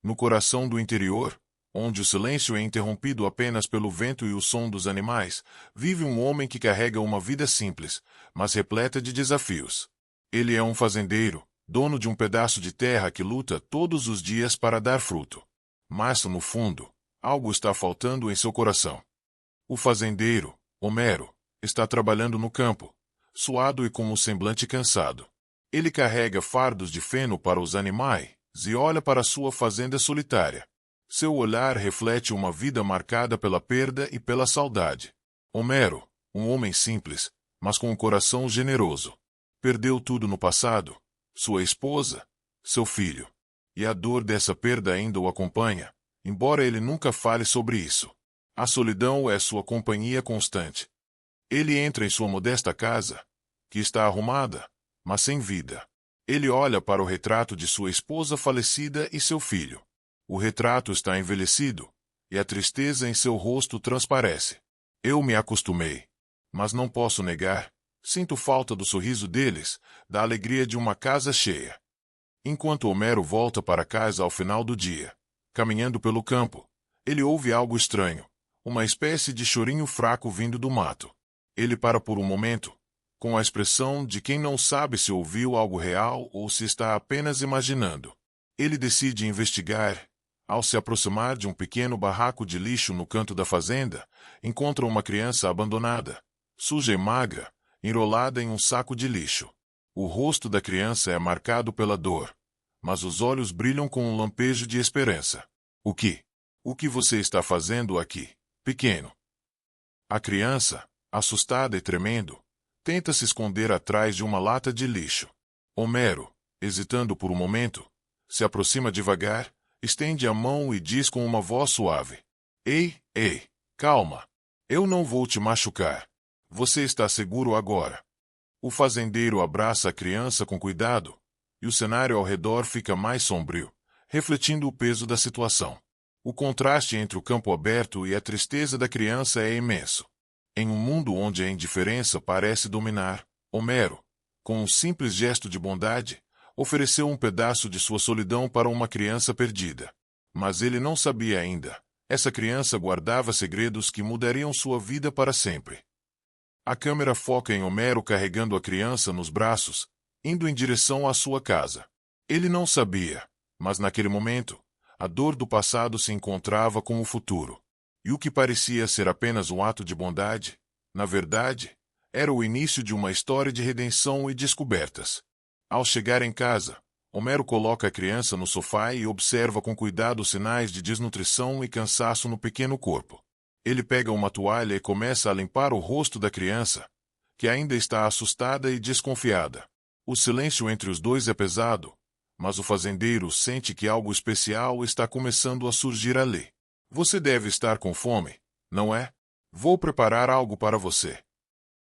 No coração do interior, onde o silêncio é interrompido apenas pelo vento e o som dos animais, vive um homem que carrega uma vida simples, mas repleta de desafios. Ele é um fazendeiro, dono de um pedaço de terra que luta todos os dias para dar fruto. Mas, no fundo, algo está faltando em seu coração. O fazendeiro, Homero, está trabalhando no campo, suado e com um semblante cansado. Ele carrega fardos de feno para os animais e olha para sua fazenda solitária. Seu olhar reflete uma vida marcada pela perda e pela saudade. Homero, um homem simples, mas com um coração generoso. Perdeu tudo no passado: sua esposa, seu filho. E a dor dessa perda ainda o acompanha, embora ele nunca fale sobre isso. A solidão é sua companhia constante. Ele entra em sua modesta casa, que está arrumada, mas sem vida. Ele olha para o retrato de sua esposa falecida e seu filho. O retrato está envelhecido, e a tristeza em seu rosto transparece. Eu me acostumei, mas não posso negar, sinto falta do sorriso deles, da alegria de uma casa cheia. Enquanto Homero volta para casa ao final do dia, caminhando pelo campo, ele ouve algo estranho, uma espécie de chorinho fraco vindo do mato. Ele para por um momento, com a expressão de quem não sabe se ouviu algo real ou se está apenas imaginando. Ele decide investigar. Ao se aproximar de um pequeno barraco de lixo no canto da fazenda, encontra uma criança abandonada, suja e magra, enrolada em um saco de lixo. O rosto da criança é marcado pela dor, mas os olhos brilham com um lampejo de esperança. O que você está fazendo aqui, pequeno? A criança, assustada e tremendo, tenta se esconder atrás de uma lata de lixo. Homero, hesitando por um momento, se aproxima devagar, estende a mão e diz com uma voz suave: Ei, calma. Eu não vou te machucar. Você está seguro agora. O fazendeiro abraça a criança com cuidado, e o cenário ao redor fica mais sombrio, refletindo o peso da situação. O contraste entre o campo aberto e a tristeza da criança é imenso. Em um mundo onde a indiferença parece dominar, Homero, com um simples gesto de bondade, ofereceu um pedaço de sua solidão para uma criança perdida. Mas ele não sabia ainda. Essa criança guardava segredos que mudariam sua vida para sempre. A câmera foca em Homero carregando a criança nos braços, indo em direção à sua casa. Ele não sabia, mas naquele momento, a dor do passado se encontrava com o futuro. E o que parecia ser apenas um ato de bondade, na verdade, era o início de uma história de redenção e descobertas. Ao chegar em casa, Homero coloca a criança no sofá e observa com cuidado os sinais de desnutrição e cansaço no pequeno corpo. Ele pega uma toalha e começa a limpar o rosto da criança, que ainda está assustada e desconfiada. O silêncio entre os dois é pesado, mas o fazendeiro sente que algo especial está começando a surgir ali. Você deve estar com fome, não é? Vou preparar algo para você.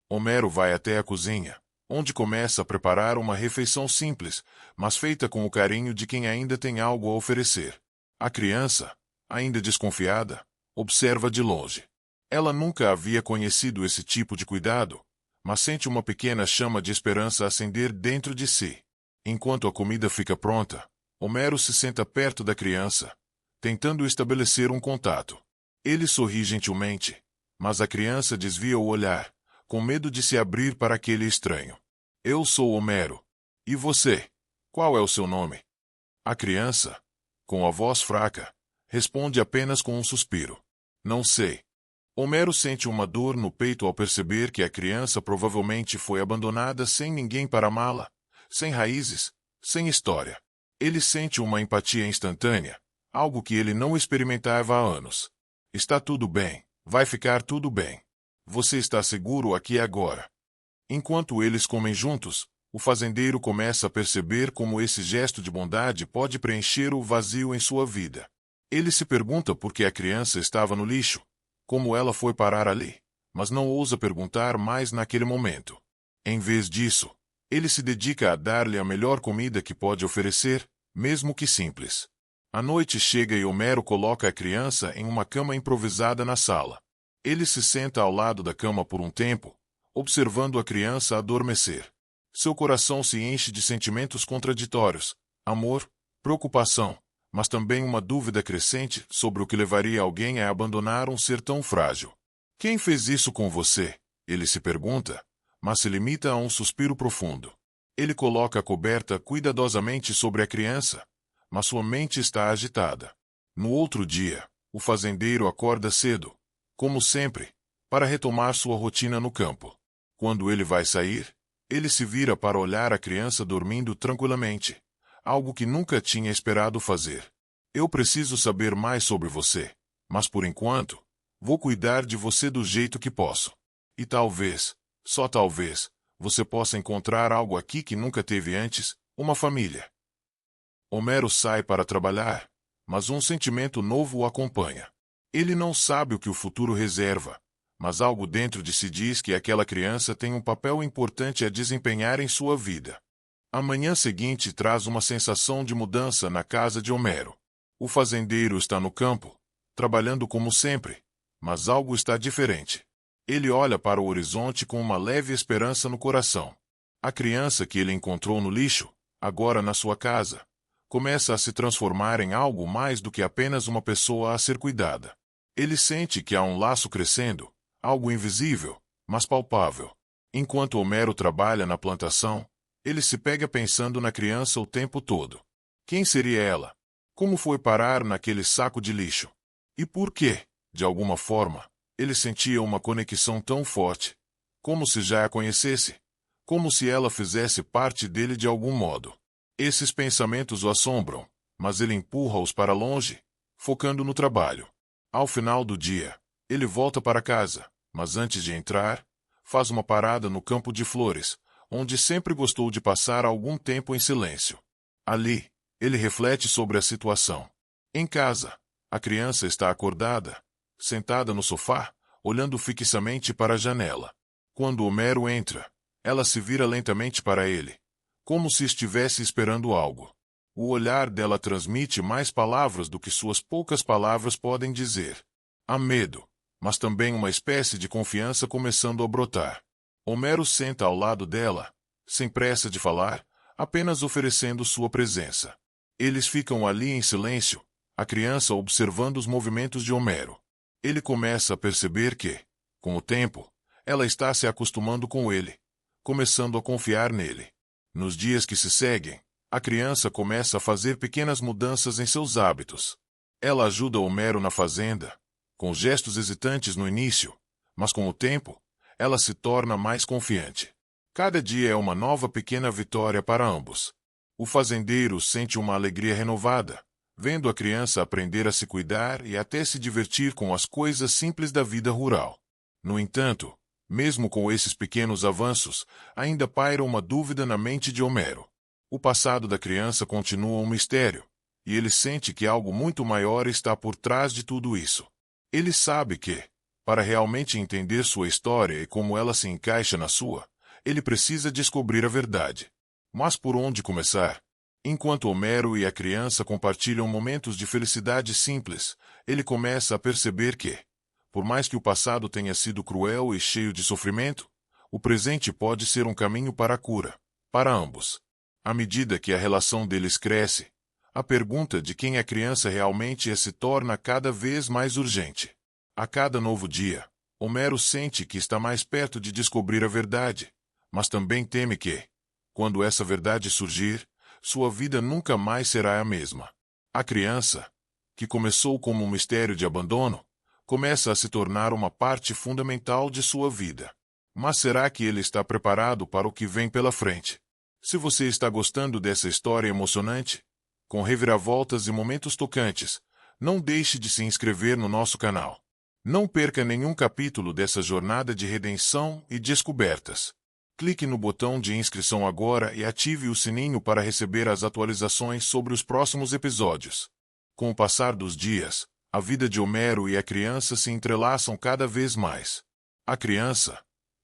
Homero vai até a cozinha, onde começa a preparar uma refeição simples, mas feita com o carinho de quem ainda tem algo a oferecer. A criança, ainda desconfiada, observa de longe. Ela nunca havia conhecido esse tipo de cuidado, mas sente uma pequena chama de esperança acender dentro de si. Enquanto a comida fica pronta, Homero se senta perto da criança, tentando estabelecer um contato. Ele sorri gentilmente, mas a criança desvia o olhar, com medo de se abrir para aquele estranho. Eu sou Homero. E você? Qual é o seu nome? A criança, com a voz fraca, responde apenas com um suspiro. Não sei. Homero sente uma dor no peito ao perceber que a criança provavelmente foi abandonada sem ninguém para amá-la, sem raízes, sem história. Ele sente uma empatia instantânea, algo que ele não experimentava há anos. Está tudo bem, vai ficar tudo bem. Você está seguro aqui agora. Enquanto eles comem juntos, o fazendeiro começa a perceber como esse gesto de bondade pode preencher o vazio em sua vida. Ele se pergunta por que a criança estava no lixo, como ela foi parar ali, mas não ousa perguntar mais naquele momento. Em vez disso, ele se dedica a dar-lhe a melhor comida que pode oferecer, mesmo que simples. A noite chega e Homero coloca a criança em uma cama improvisada na sala. Ele se senta ao lado da cama por um tempo, observando a criança adormecer. Seu coração se enche de sentimentos contraditórios: amor, preocupação, mas também uma dúvida crescente sobre o que levaria alguém a abandonar um ser tão frágil. Quem fez isso com você? Ele se pergunta, mas se limita a um suspiro profundo. Ele coloca a coberta cuidadosamente sobre a criança, mas sua mente está agitada. No outro dia, o fazendeiro acorda cedo, como sempre, para retomar sua rotina no campo. Quando ele vai sair, ele se vira para olhar a criança dormindo tranquilamente, algo que nunca tinha esperado fazer. Eu preciso saber mais sobre você, mas por enquanto, vou cuidar de você do jeito que posso. E talvez, só talvez, você possa encontrar algo aqui que nunca teve antes, uma família. Homero sai para trabalhar, mas um sentimento novo o acompanha. Ele não sabe o que o futuro reserva, mas algo dentro de si diz que aquela criança tem um papel importante a desempenhar em sua vida. A manhã seguinte traz uma sensação de mudança na casa de Homero. O fazendeiro está no campo, trabalhando como sempre, mas algo está diferente. Ele olha para o horizonte com uma leve esperança no coração. A criança que ele encontrou no lixo, agora na sua casa, começa a se transformar em algo mais do que apenas uma pessoa a ser cuidada. Ele sente que há um laço crescendo, algo invisível, mas palpável. Enquanto Homero trabalha na plantação, ele se pega pensando na criança o tempo todo. Quem seria ela? Como foi parar naquele saco de lixo? E por quê, de alguma forma, ele sentia uma conexão tão forte, como se já a conhecesse, como se ela fizesse parte dele de algum modo. Esses pensamentos o assombram, mas ele empurra-os para longe, focando no trabalho. Ao final do dia, ele volta para casa, mas antes de entrar, faz uma parada no campo de flores, onde sempre gostou de passar algum tempo em silêncio. Ali, ele reflete sobre a situação. Em casa, a criança está acordada, sentada no sofá, olhando fixamente para a janela. Quando Homero entra, ela se vira lentamente para ele, como se estivesse esperando algo. O olhar dela transmite mais palavras do que suas poucas palavras podem dizer. Há medo, mas também uma espécie de confiança começando a brotar. Homero senta ao lado dela, sem pressa de falar, apenas oferecendo sua presença. Eles ficam ali em silêncio, a criança observando os movimentos de Homero. Ele começa a perceber que, com o tempo, ela está se acostumando com ele, começando a confiar nele. Nos dias que se seguem, a criança começa a fazer pequenas mudanças em seus hábitos. Ela ajuda Homero na fazenda, com gestos hesitantes no início, mas com o tempo, ela se torna mais confiante. Cada dia é uma nova pequena vitória para ambos. O fazendeiro sente uma alegria renovada, vendo a criança aprender a se cuidar e até se divertir com as coisas simples da vida rural. No entanto, mesmo com esses pequenos avanços, ainda paira uma dúvida na mente de Homero. O passado da criança continua um mistério, e ele sente que algo muito maior está por trás de tudo isso. Ele sabe que, para realmente entender sua história e como ela se encaixa na sua, ele precisa descobrir a verdade. Mas por onde começar? Enquanto Homero e a criança compartilham momentos de felicidade simples, ele começa a perceber que, por mais que o passado tenha sido cruel e cheio de sofrimento, o presente pode ser um caminho para a cura, para ambos. À medida que a relação deles cresce, a pergunta de quem a criança realmente é se torna cada vez mais urgente. A cada novo dia, Homero sente que está mais perto de descobrir a verdade, mas também teme que, quando essa verdade surgir, sua vida nunca mais será a mesma. A criança, que começou como um mistério de abandono, começa a se tornar uma parte fundamental de sua vida. Mas será que ele está preparado para o que vem pela frente? Se você está gostando dessa história emocionante, com reviravoltas e momentos tocantes, não deixe de se inscrever no nosso canal. Não perca nenhum capítulo dessa jornada de redenção e descobertas. Clique no botão de inscrição agora e ative o sininho para receber as atualizações sobre os próximos episódios. Com o passar dos dias, a vida de Homero e a criança se entrelaçam cada vez mais. A criança,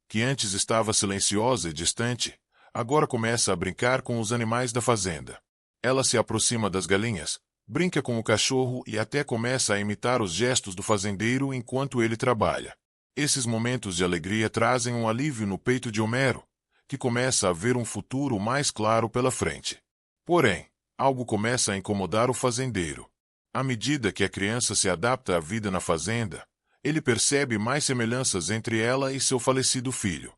que antes estava silenciosa e distante, agora começa a brincar com os animais da fazenda. Ela se aproxima das galinhas, brinca com o cachorro e até começa a imitar os gestos do fazendeiro enquanto ele trabalha. Esses momentos de alegria trazem um alívio no peito de Homero, que começa a ver um futuro mais claro pela frente. Porém, Algo começa a incomodar o fazendeiro. À medida que a criança se adapta à vida na fazenda, ele percebe mais semelhanças entre ela e seu falecido filho.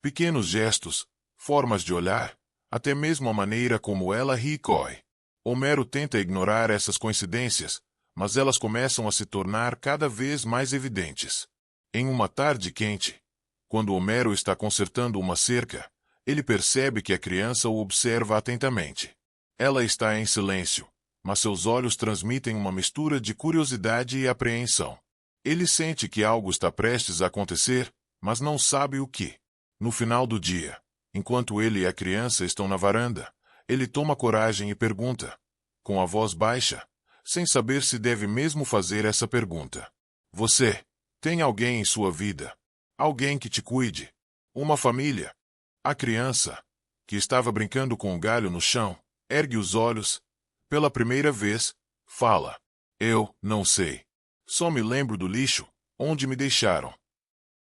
Pequenos gestos, formas de olhar, até mesmo a maneira como ela ri e corre. Homero tenta ignorar essas coincidências, mas elas começam a se tornar cada vez mais evidentes. Em uma tarde quente, quando Homero está consertando uma cerca, ele percebe que a criança o observa atentamente. Ela está em silêncio, mas seus olhos transmitem uma mistura de curiosidade e apreensão. Ele sente que algo está prestes a acontecer, mas não sabe o que. No final do dia, enquanto ele e a criança estão na varanda, ele toma coragem e pergunta, com a voz baixa, sem saber se deve mesmo fazer essa pergunta: Você tem alguém em sua vida? Alguém que te cuide? Uma família? A criança, que estava brincando com o galho no chão, ergue os olhos. Pela primeira vez, fala: Eu não sei. Só me lembro do lixo, onde me deixaram.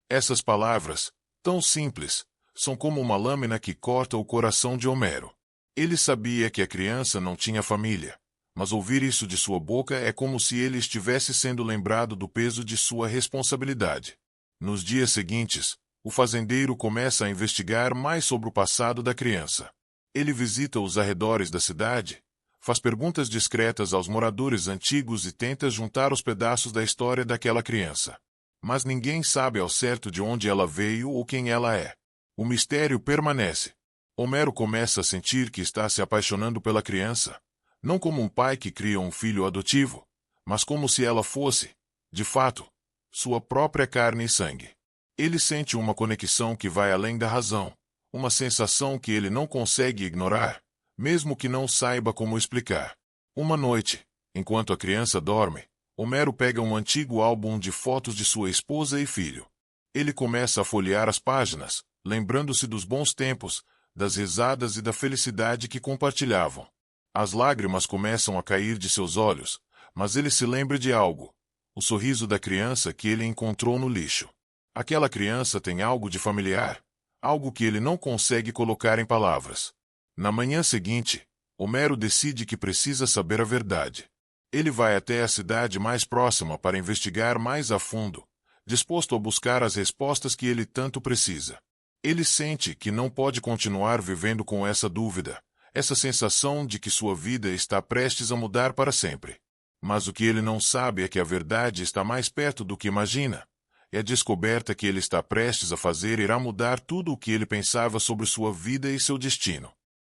Essas palavras, tão simples, são como uma lâmina que corta o coração de Homero. Ele sabia que a criança não tinha família, mas ouvir isso de sua boca é como se ele estivesse sendo lembrado do peso de sua responsabilidade. Nos dias seguintes, o fazendeiro começa a investigar mais sobre o passado da criança. Ele visita os arredores da cidade, faz perguntas discretas aos moradores antigos e tenta juntar os pedaços da história daquela criança. Mas ninguém sabe ao certo de onde ela veio ou quem ela é. O mistério permanece. Homero começa a sentir que está se apaixonando pela criança, não como um pai que cria um filho adotivo, mas como se ela fosse, de fato, sua própria carne e sangue. Ele sente uma conexão que vai além da razão, uma sensação que ele não consegue ignorar, mesmo que não saiba como explicar. Uma noite, enquanto a criança dorme, Homero pega um antigo álbum de fotos de sua esposa e filho. Ele começa a folhear as páginas, lembrando-se dos bons tempos, das risadas e da felicidade que compartilhavam. As lágrimas começam a cair de seus olhos, mas ele se lembra de algo: o sorriso da criança que ele encontrou no lixo. Aquela criança tem algo de familiar, algo que ele não consegue colocar em palavras. Na manhã seguinte, Homero decide que precisa saber a verdade. Ele vai até a cidade mais próxima para investigar mais a fundo, disposto a buscar as respostas que ele tanto precisa. Ele sente que não pode continuar vivendo com essa dúvida, essa sensação de que sua vida está prestes a mudar para sempre. Mas o que ele não sabe é que a verdade está mais perto do que imagina. E a descoberta que ele está prestes a fazer irá mudar tudo o que ele pensava sobre sua vida e seu destino.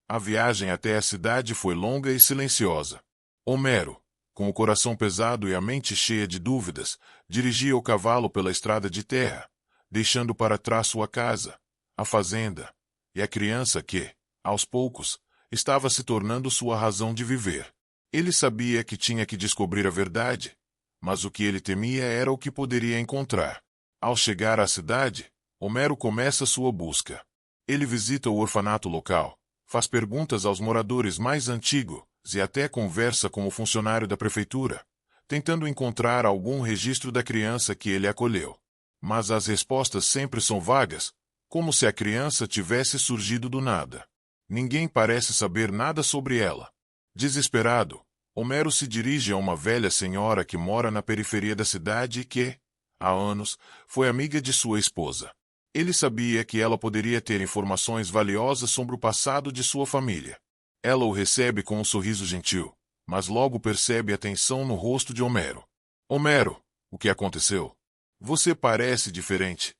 A viagem até a cidade foi longa e silenciosa. Homero, com o coração pesado e a mente cheia de dúvidas, dirigia o cavalo pela estrada de terra, deixando para trás sua casa, a fazenda, e a criança que, aos poucos, estava se tornando sua razão de viver. Ele sabia que tinha que descobrir a verdade, mas o que ele temia era o que poderia encontrar. Ao chegar à cidade, Homero começa sua busca. Ele visita o orfanato local, faz perguntas aos moradores mais antigos e até conversa com o funcionário da prefeitura, tentando encontrar algum registro da criança que ele acolheu. Mas as respostas sempre são vagas, como se a criança tivesse surgido do nada. Ninguém parece saber nada sobre ela. Desesperado, Homero se dirige a uma velha senhora que mora na periferia da cidade e que, há anos, foi amiga de sua esposa. Ele sabia que ela poderia ter informações valiosas sobre o passado de sua família. Ela o recebe com um sorriso gentil, mas logo percebe a tensão no rosto de Homero. Homero, o que aconteceu? Você parece diferente.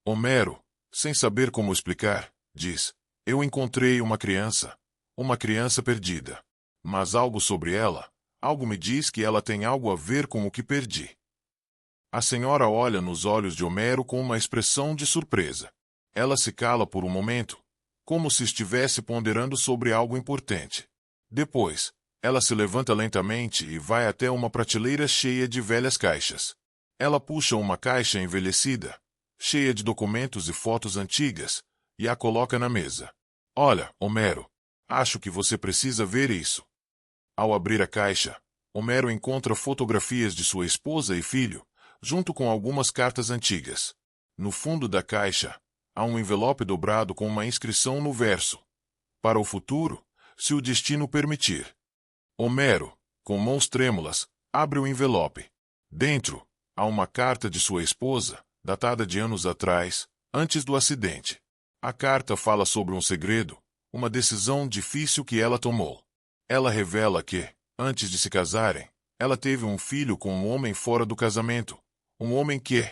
Homero, sem saber como explicar, diz: Eu encontrei uma criança perdida. Mas algo sobre ela, algo me diz que ela tem algo a ver com o que perdi. A senhora olha nos olhos de Homero com uma expressão de surpresa. Ela se cala por um momento, como se estivesse ponderando sobre algo importante. Depois, ela se levanta lentamente e vai até uma prateleira cheia de velhas caixas. Ela puxa uma caixa envelhecida, cheia de documentos e fotos antigas, e a coloca na mesa. Olha, Homero, acho que você precisa ver isso. Ao abrir a caixa, Homero encontra fotografias de sua esposa e filho, junto com algumas cartas antigas. No fundo da caixa, há um envelope dobrado com uma inscrição no verso: Para o futuro, se o destino permitir. Homero, com mãos trêmulas, abre o envelope. Dentro, há uma carta de sua esposa, datada de anos atrás, antes do acidente. A carta fala sobre um segredo, uma decisão difícil que ela tomou. Ela revela que, antes de se casarem, ela teve um filho com um homem fora do casamento, um homem que,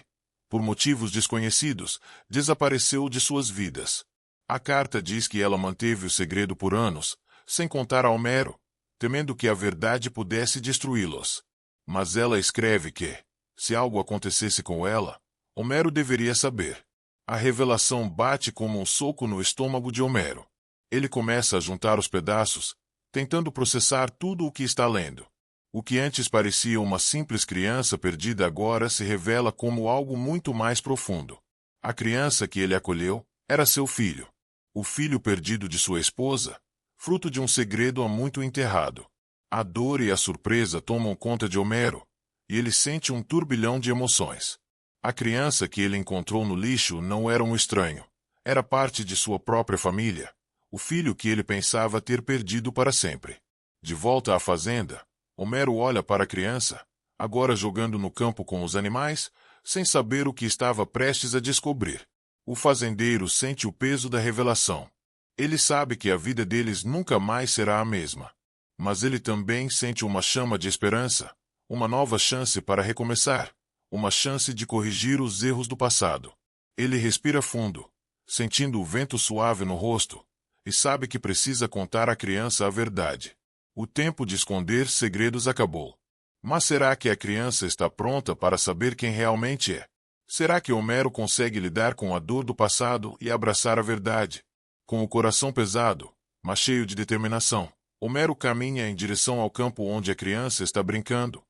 por motivos desconhecidos, desapareceu de suas vidas. A carta diz que ela manteve o segredo por anos, sem contar a Homero, temendo que a verdade pudesse destruí-los. Mas ela escreve que, se algo acontecesse com ela, Homero deveria saber. A revelação bate como um soco no estômago de Homero. Ele começa a juntar os pedaços, tentando processar tudo o que está lendo. O que antes parecia uma simples criança perdida agora se revela como algo muito mais profundo. A criança que ele acolheu era seu filho. O filho perdido de sua esposa, fruto de um segredo há muito enterrado. A dor e a surpresa tomam conta de Homero, e ele sente um turbilhão de emoções. A criança que ele encontrou no lixo não era um estranho. Era parte de sua própria família, o filho que ele pensava ter perdido para sempre. De volta à fazenda, Homero olha para a criança, agora jogando no campo com os animais, sem saber o que estava prestes a descobrir. O fazendeiro sente o peso da revelação. Ele sabe que a vida deles nunca mais será a mesma. Mas ele também sente uma chama de esperança, uma nova chance para recomeçar, uma chance de corrigir os erros do passado. Ele respira fundo, sentindo o vento suave no rosto, e sabe que precisa contar à criança a verdade. O tempo de esconder segredos acabou. Mas será que a criança está pronta para saber quem realmente é? Será que Homero consegue lidar com a dor do passado e abraçar a verdade? Com o coração pesado, mas cheio de determinação, Homero caminha em direção ao campo onde a criança está brincando,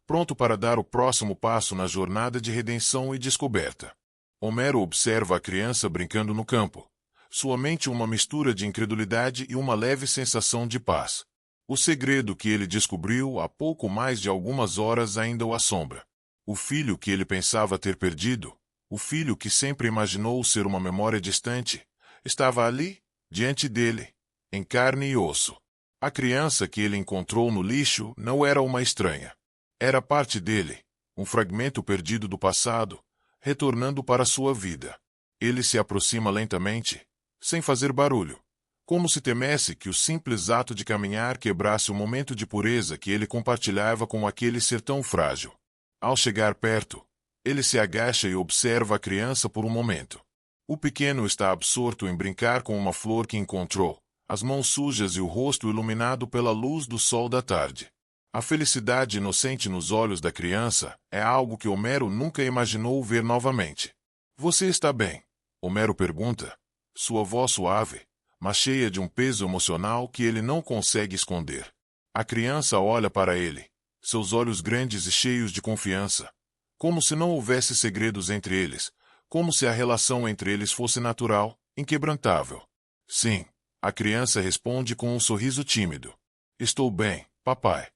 pronto para dar o próximo passo na jornada de redenção e descoberta. Homero observa a criança brincando no campo, sua mente uma mistura de incredulidade e uma leve sensação de paz. O segredo que ele descobriu há pouco mais de algumas horas ainda o assombra. O filho que ele pensava ter perdido, o filho que sempre imaginou ser uma memória distante, estava ali, diante dele, em carne e osso. A criança que ele encontrou no lixo não era uma estranha. Era parte dele, um fragmento perdido do passado, retornando para sua vida. Ele se aproxima lentamente, sem fazer barulho, como se temesse que o simples ato de caminhar quebrasse o momento de pureza que ele compartilhava com aquele ser tão frágil. Ao chegar perto, ele se agacha e observa a criança por um momento. O pequeno está absorto em brincar com uma flor que encontrou, as mãos sujas e o rosto iluminado pela luz do sol da tarde. A felicidade inocente nos olhos da criança é algo que Homero nunca imaginou ver novamente. Você está bem? Homero pergunta, sua voz suave, mas cheia de um peso emocional que ele não consegue esconder. A criança olha para ele, seus olhos grandes e cheios de confiança, como se não houvesse segredos entre eles, como se a relação entre eles fosse natural, inquebrantável. Sim, a criança responde com um sorriso tímido. Estou bem, papai.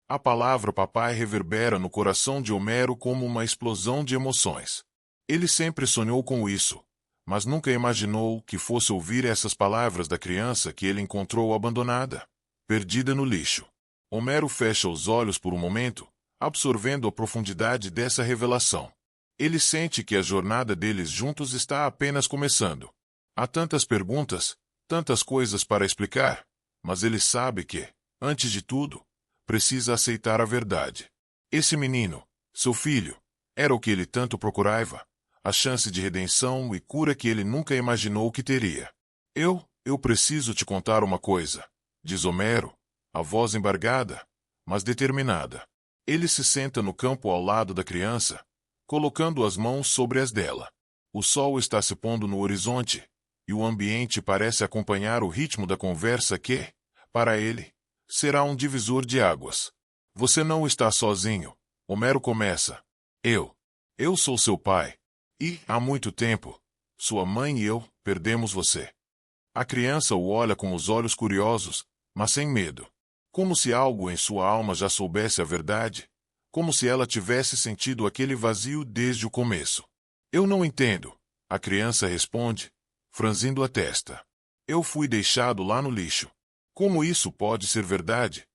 A palavra papai reverbera no coração de Homero como uma explosão de emoções. Ele sempre sonhou com isso, mas nunca imaginou que fosse ouvir essas palavras da criança que ele encontrou abandonada, perdida no lixo. Homero fecha os olhos por um momento, absorvendo a profundidade dessa revelação. Ele sente que a jornada deles juntos está apenas começando. Há tantas perguntas, tantas coisas para explicar, mas ele sabe que, antes de tudo, precisa aceitar a verdade. Esse menino, seu filho, era o que ele tanto procurava, a chance de redenção e cura que ele nunca imaginou que teria. Eu preciso te contar uma coisa, diz Homero, a voz embargada, mas determinada. Ele se senta no campo ao lado da criança, colocando as mãos sobre as dela. O sol está se pondo no horizonte, e o ambiente parece acompanhar o ritmo da conversa que, para ele, será um divisor de águas. Você não está sozinho, Homero começa. Eu sou seu pai. E, há muito tempo, sua mãe e eu perdemos você. A criança o olha com os olhos curiosos, mas sem medo. Como se algo em sua alma já soubesse a verdade, como se ela tivesse sentido aquele vazio desde o começo. Eu não entendo, a criança responde, franzindo a testa. Eu fui deixado lá no lixo. Como isso pode ser verdade?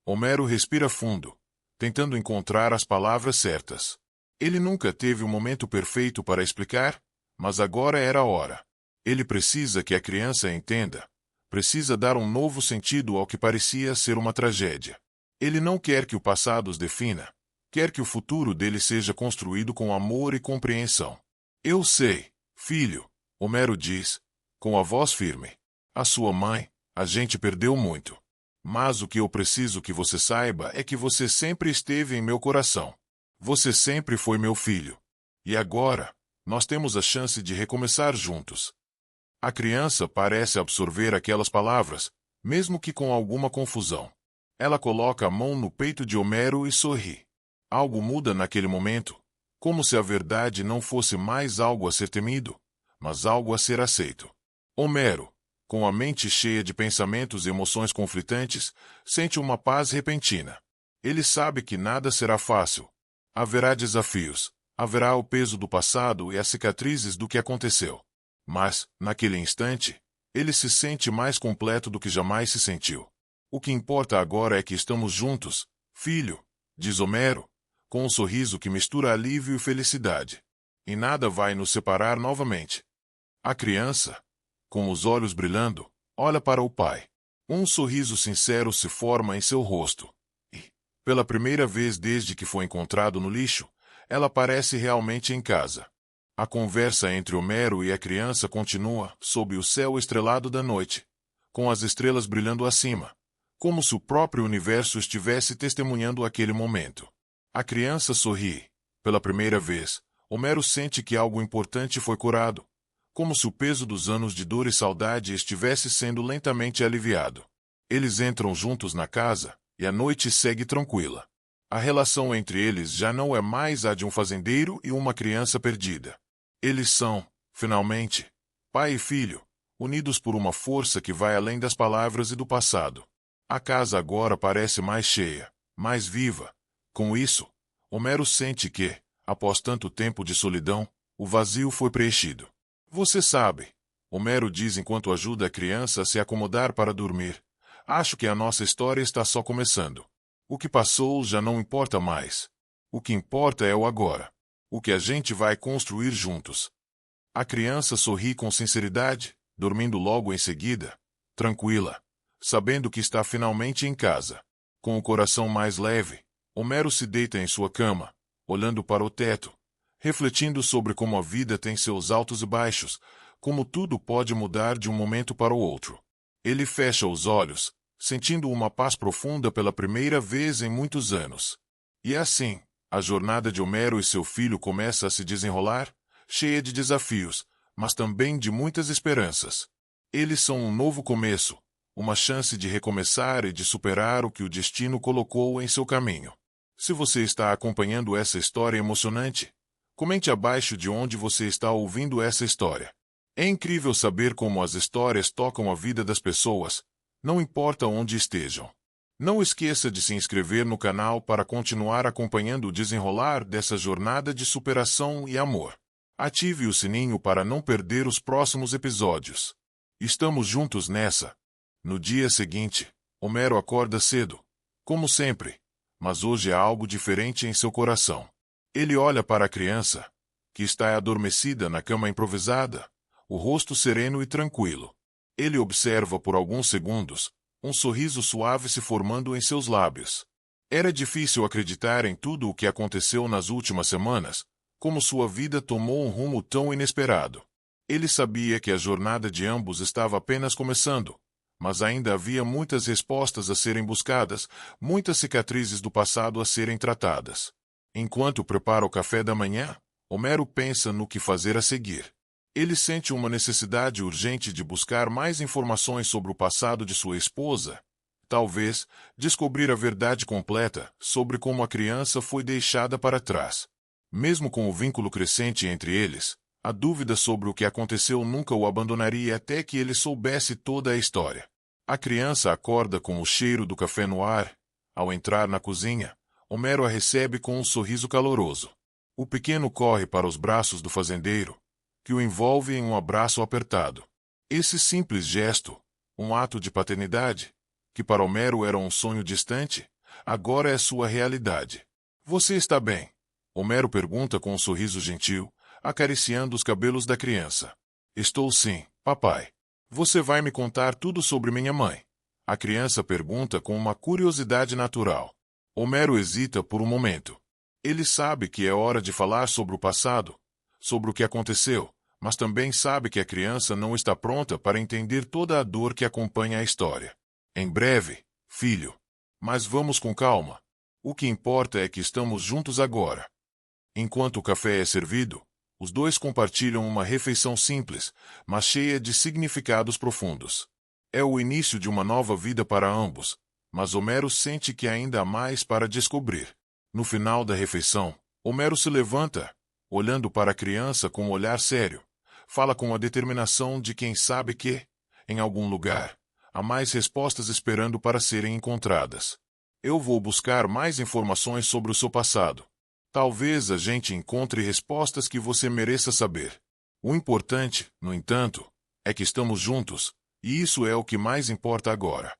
Homero respira fundo, tentando encontrar as palavras certas. Ele nunca teve um momento perfeito para explicar, mas agora era a hora. Ele precisa que a criança entenda. Precisa dar um novo sentido ao que parecia ser uma tragédia. Ele não quer que o passado os defina. Quer que o futuro dele seja construído com amor e compreensão. Eu sei, filho, Homero diz, com a voz firme. A sua mãe, a gente perdeu muito. Mas o que eu preciso que você saiba é que você sempre esteve em meu coração. Você sempre foi meu filho. E agora, nós temos a chance de recomeçar juntos. A criança parece absorver aquelas palavras, mesmo que com alguma confusão. Ela coloca a mão no peito de Homero e sorri. Algo muda naquele momento, como se a verdade não fosse mais algo a ser temido, mas algo a ser aceito. Homero, com a mente cheia de pensamentos e emoções conflitantes, sente uma paz repentina. Ele sabe que nada será fácil. Haverá desafios, haverá o peso do passado e as cicatrizes do que aconteceu. Mas, naquele instante, ele se sente mais completo do que jamais se sentiu. O que importa agora é que estamos juntos, filho, diz Homero, com um sorriso que mistura alívio e felicidade. E nada vai nos separar novamente. A criança, com os olhos brilhando, olha para o pai. Um sorriso sincero se forma em seu rosto. E, pela primeira vez desde que foi encontrado no lixo, ela parece realmente em casa. A conversa entre Homero e a criança continua sob o céu estrelado da noite, com as estrelas brilhando acima, como se o próprio universo estivesse testemunhando aquele momento. A criança sorri. Pela primeira vez, Homero sente que algo importante foi curado, como se o peso dos anos de dor e saudade estivesse sendo lentamente aliviado. Eles entram juntos na casa, e a noite segue tranquila. A relação entre eles já não é mais a de um fazendeiro e uma criança perdida. Eles são, finalmente, pai e filho, unidos por uma força que vai além das palavras e do passado. A casa agora parece mais cheia, mais viva. Com isso, Homero sente que, após tanto tempo de solidão, o vazio foi preenchido. Você sabe, Homero diz enquanto ajuda a criança a se acomodar para dormir. Acho que a nossa história está só começando. O que passou já não importa mais. O que importa é o agora. O que a gente vai construir juntos. A criança sorri com sinceridade, dormindo logo em seguida, tranquila, sabendo que está finalmente em casa. Com o coração mais leve, Homero se deita em sua cama, olhando para o teto, refletindo sobre como a vida tem seus altos e baixos, como tudo pode mudar de um momento para o outro. Ele fecha os olhos, sentindo uma paz profunda pela primeira vez em muitos anos. E assim, a jornada de Homero e seu filho começa a se desenrolar, cheia de desafios, mas também de muitas esperanças. Eles são um novo começo, uma chance de recomeçar e de superar o que o destino colocou em seu caminho. Se você está acompanhando essa história emocionante, comente abaixo de onde você está ouvindo essa história. É incrível saber como as histórias tocam a vida das pessoas, não importa onde estejam. Não esqueça de se inscrever no canal para continuar acompanhando o desenrolar dessa jornada de superação e amor. Ative o sininho para não perder os próximos episódios. Estamos juntos nessa. No dia seguinte, Homero acorda cedo, como sempre, mas hoje há algo diferente em seu coração. Ele olha para a criança, que está adormecida na cama improvisada, o rosto sereno e tranquilo. Ele observa por alguns segundos, um sorriso suave se formando em seus lábios. Era difícil acreditar em tudo o que aconteceu nas últimas semanas, como sua vida tomou um rumo tão inesperado. Ele sabia que a jornada de ambos estava apenas começando, mas ainda havia muitas respostas a serem buscadas, muitas cicatrizes do passado a serem tratadas. Enquanto prepara o café da manhã, Homero pensa no que fazer a seguir. Ele sente uma necessidade urgente de buscar mais informações sobre o passado de sua esposa. Talvez, descobrir a verdade completa sobre como a criança foi deixada para trás. Mesmo com o vínculo crescente entre eles, a dúvida sobre o que aconteceu nunca o abandonaria até que ele soubesse toda a história. A criança acorda com o cheiro do café no ar. Ao entrar na cozinha, Homero a recebe com um sorriso caloroso. O pequeno corre para os braços do fazendeiro, que o envolve em um abraço apertado. Esse simples gesto, um ato de paternidade, que para Homero era um sonho distante, agora é sua realidade. Você está bem? Homero pergunta com um sorriso gentil, acariciando os cabelos da criança. Estou sim, papai. Você vai me contar tudo sobre minha mãe? A criança pergunta com uma curiosidade natural. Homero hesita por um momento. Ele sabe que é hora de falar sobre o passado, sobre o que aconteceu, mas também sabe que a criança não está pronta para entender toda a dor que acompanha a história. Em breve, filho. Mas vamos com calma. O que importa é que estamos juntos agora. Enquanto o café é servido, os dois compartilham uma refeição simples, mas cheia de significados profundos. É o início de uma nova vida para ambos, mas Homero sente que ainda há mais para descobrir. No final da refeição, Homero se levanta, olhando para a criança com um olhar sério. Fala com a determinação de quem sabe que, em algum lugar, há mais respostas esperando para serem encontradas. Eu vou buscar mais informações sobre o seu passado. Talvez a gente encontre respostas que você mereça saber. O importante, no entanto, é que estamos juntos, e isso é o que mais importa agora.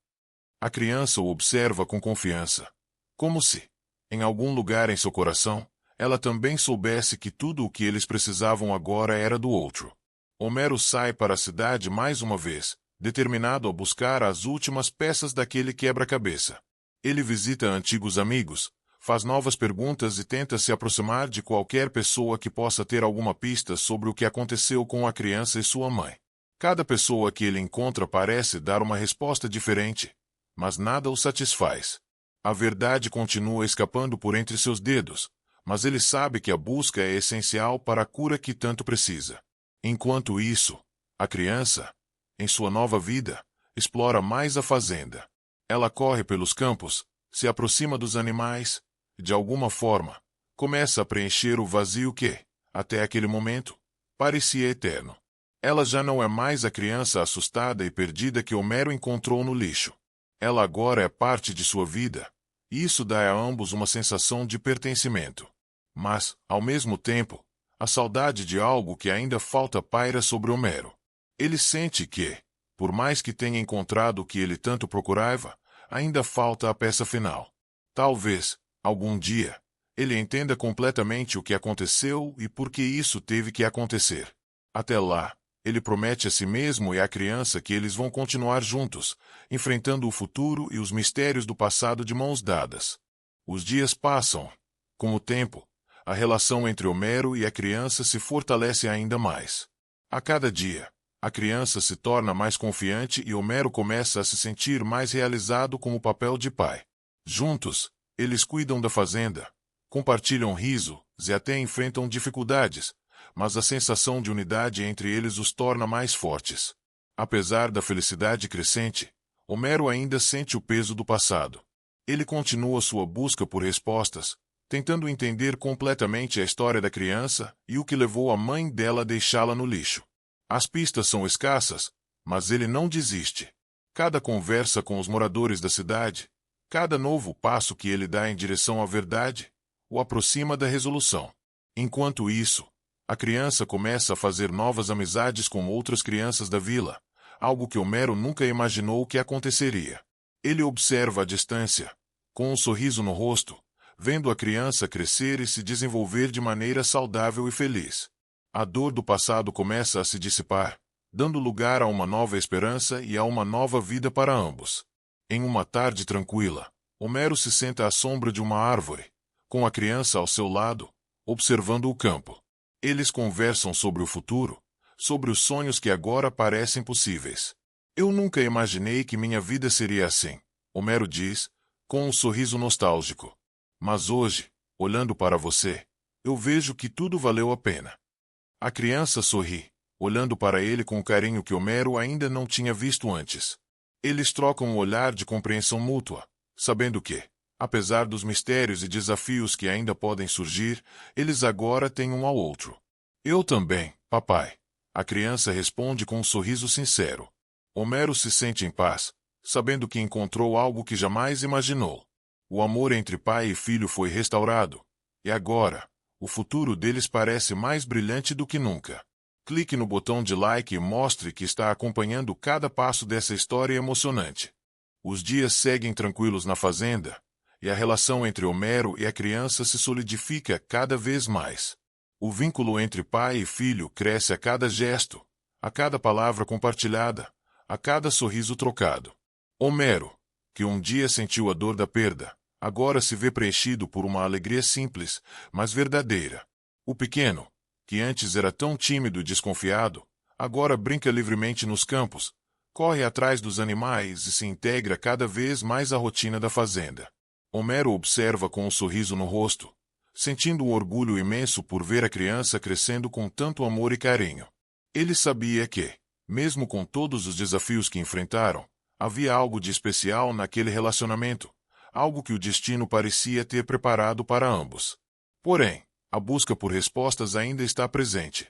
A criança o observa com confiança, como se, em algum lugar em seu coração, ela também soubesse que tudo o que eles precisavam agora era do outro. Homero sai para a cidade mais uma vez, determinado a buscar as últimas peças daquele quebra-cabeça. Ele visita antigos amigos, faz novas perguntas e tenta se aproximar de qualquer pessoa que possa ter alguma pista sobre o que aconteceu com a criança e sua mãe. Cada pessoa que ele encontra parece dar uma resposta diferente, mas nada o satisfaz. A verdade continua escapando por entre seus dedos, mas ele sabe que a busca é essencial para a cura que tanto precisa. Enquanto isso, a criança, em sua nova vida, explora mais a fazenda. Ela corre pelos campos, se aproxima dos animais, e, de alguma forma, começa a preencher o vazio que, até aquele momento, parecia eterno. Ela já não é mais a criança assustada e perdida que Homero encontrou no lixo. Ela agora é parte de sua vida, e isso dá a ambos uma sensação de pertencimento. Mas, ao mesmo tempo, a saudade de algo que ainda falta paira sobre Homero. Ele sente que, por mais que tenha encontrado o que ele tanto procurava, ainda falta a peça final. Talvez, algum dia, ele entenda completamente o que aconteceu e por que isso teve que acontecer. Até lá, ele promete a si mesmo e à criança que eles vão continuar juntos, enfrentando o futuro e os mistérios do passado de mãos dadas. Os dias passam. Com o tempo, a relação entre Homero e a criança se fortalece ainda mais. A cada dia, a criança se torna mais confiante e Homero começa a se sentir mais realizado com o papel de pai. Juntos, eles cuidam da fazenda, compartilham risos e até enfrentam dificuldades, mas a sensação de unidade entre eles os torna mais fortes. Apesar da felicidade crescente, Homero ainda sente o peso do passado. Ele continua sua busca por respostas, tentando entender completamente a história da criança e o que levou a mãe dela a deixá-la no lixo. As pistas são escassas, mas ele não desiste. Cada conversa com os moradores da cidade, cada novo passo que ele dá em direção à verdade, o aproxima da resolução. Enquanto isso, a criança começa a fazer novas amizades com outras crianças da vila, algo que Homero nunca imaginou que aconteceria. Ele observa à distância, com um sorriso no rosto, vendo a criança crescer e se desenvolver de maneira saudável e feliz. A dor do passado começa a se dissipar, dando lugar a uma nova esperança e a uma nova vida para ambos. Em uma tarde tranquila, Homero se senta à sombra de uma árvore, com a criança ao seu lado, observando o campo. Eles conversam sobre o futuro, sobre os sonhos que agora parecem possíveis. Eu nunca imaginei que minha vida seria assim, Homero diz, com um sorriso nostálgico. Mas hoje, olhando para você, eu vejo que tudo valeu a pena. A criança sorri, olhando para ele com o carinho que Homero ainda não tinha visto antes. Eles trocam um olhar de compreensão mútua, sabendo que, apesar dos mistérios e desafios que ainda podem surgir, eles agora têm um ao outro. Eu também, papai. A criança responde com um sorriso sincero. Homero se sente em paz, sabendo que encontrou algo que jamais imaginou. O amor entre pai e filho foi restaurado, e agora, o futuro deles parece mais brilhante do que nunca. Clique no botão de like e mostre que está acompanhando cada passo dessa história emocionante. Os dias seguem tranquilos na fazenda, e a relação entre Homero e a criança se solidifica cada vez mais. O vínculo entre pai e filho cresce a cada gesto, a cada palavra compartilhada, a cada sorriso trocado. Homero, que um dia sentiu a dor da perda, agora se vê preenchido por uma alegria simples, mas verdadeira. O pequeno, que antes era tão tímido e desconfiado, agora brinca livremente nos campos, corre atrás dos animais e se integra cada vez mais à rotina da fazenda. Homero observa com um sorriso no rosto, sentindo um orgulho imenso por ver a criança crescendo com tanto amor e carinho. Ele sabia que, mesmo com todos os desafios que enfrentaram, havia algo de especial naquele relacionamento, algo que o destino parecia ter preparado para ambos. Porém, a busca por respostas ainda está presente.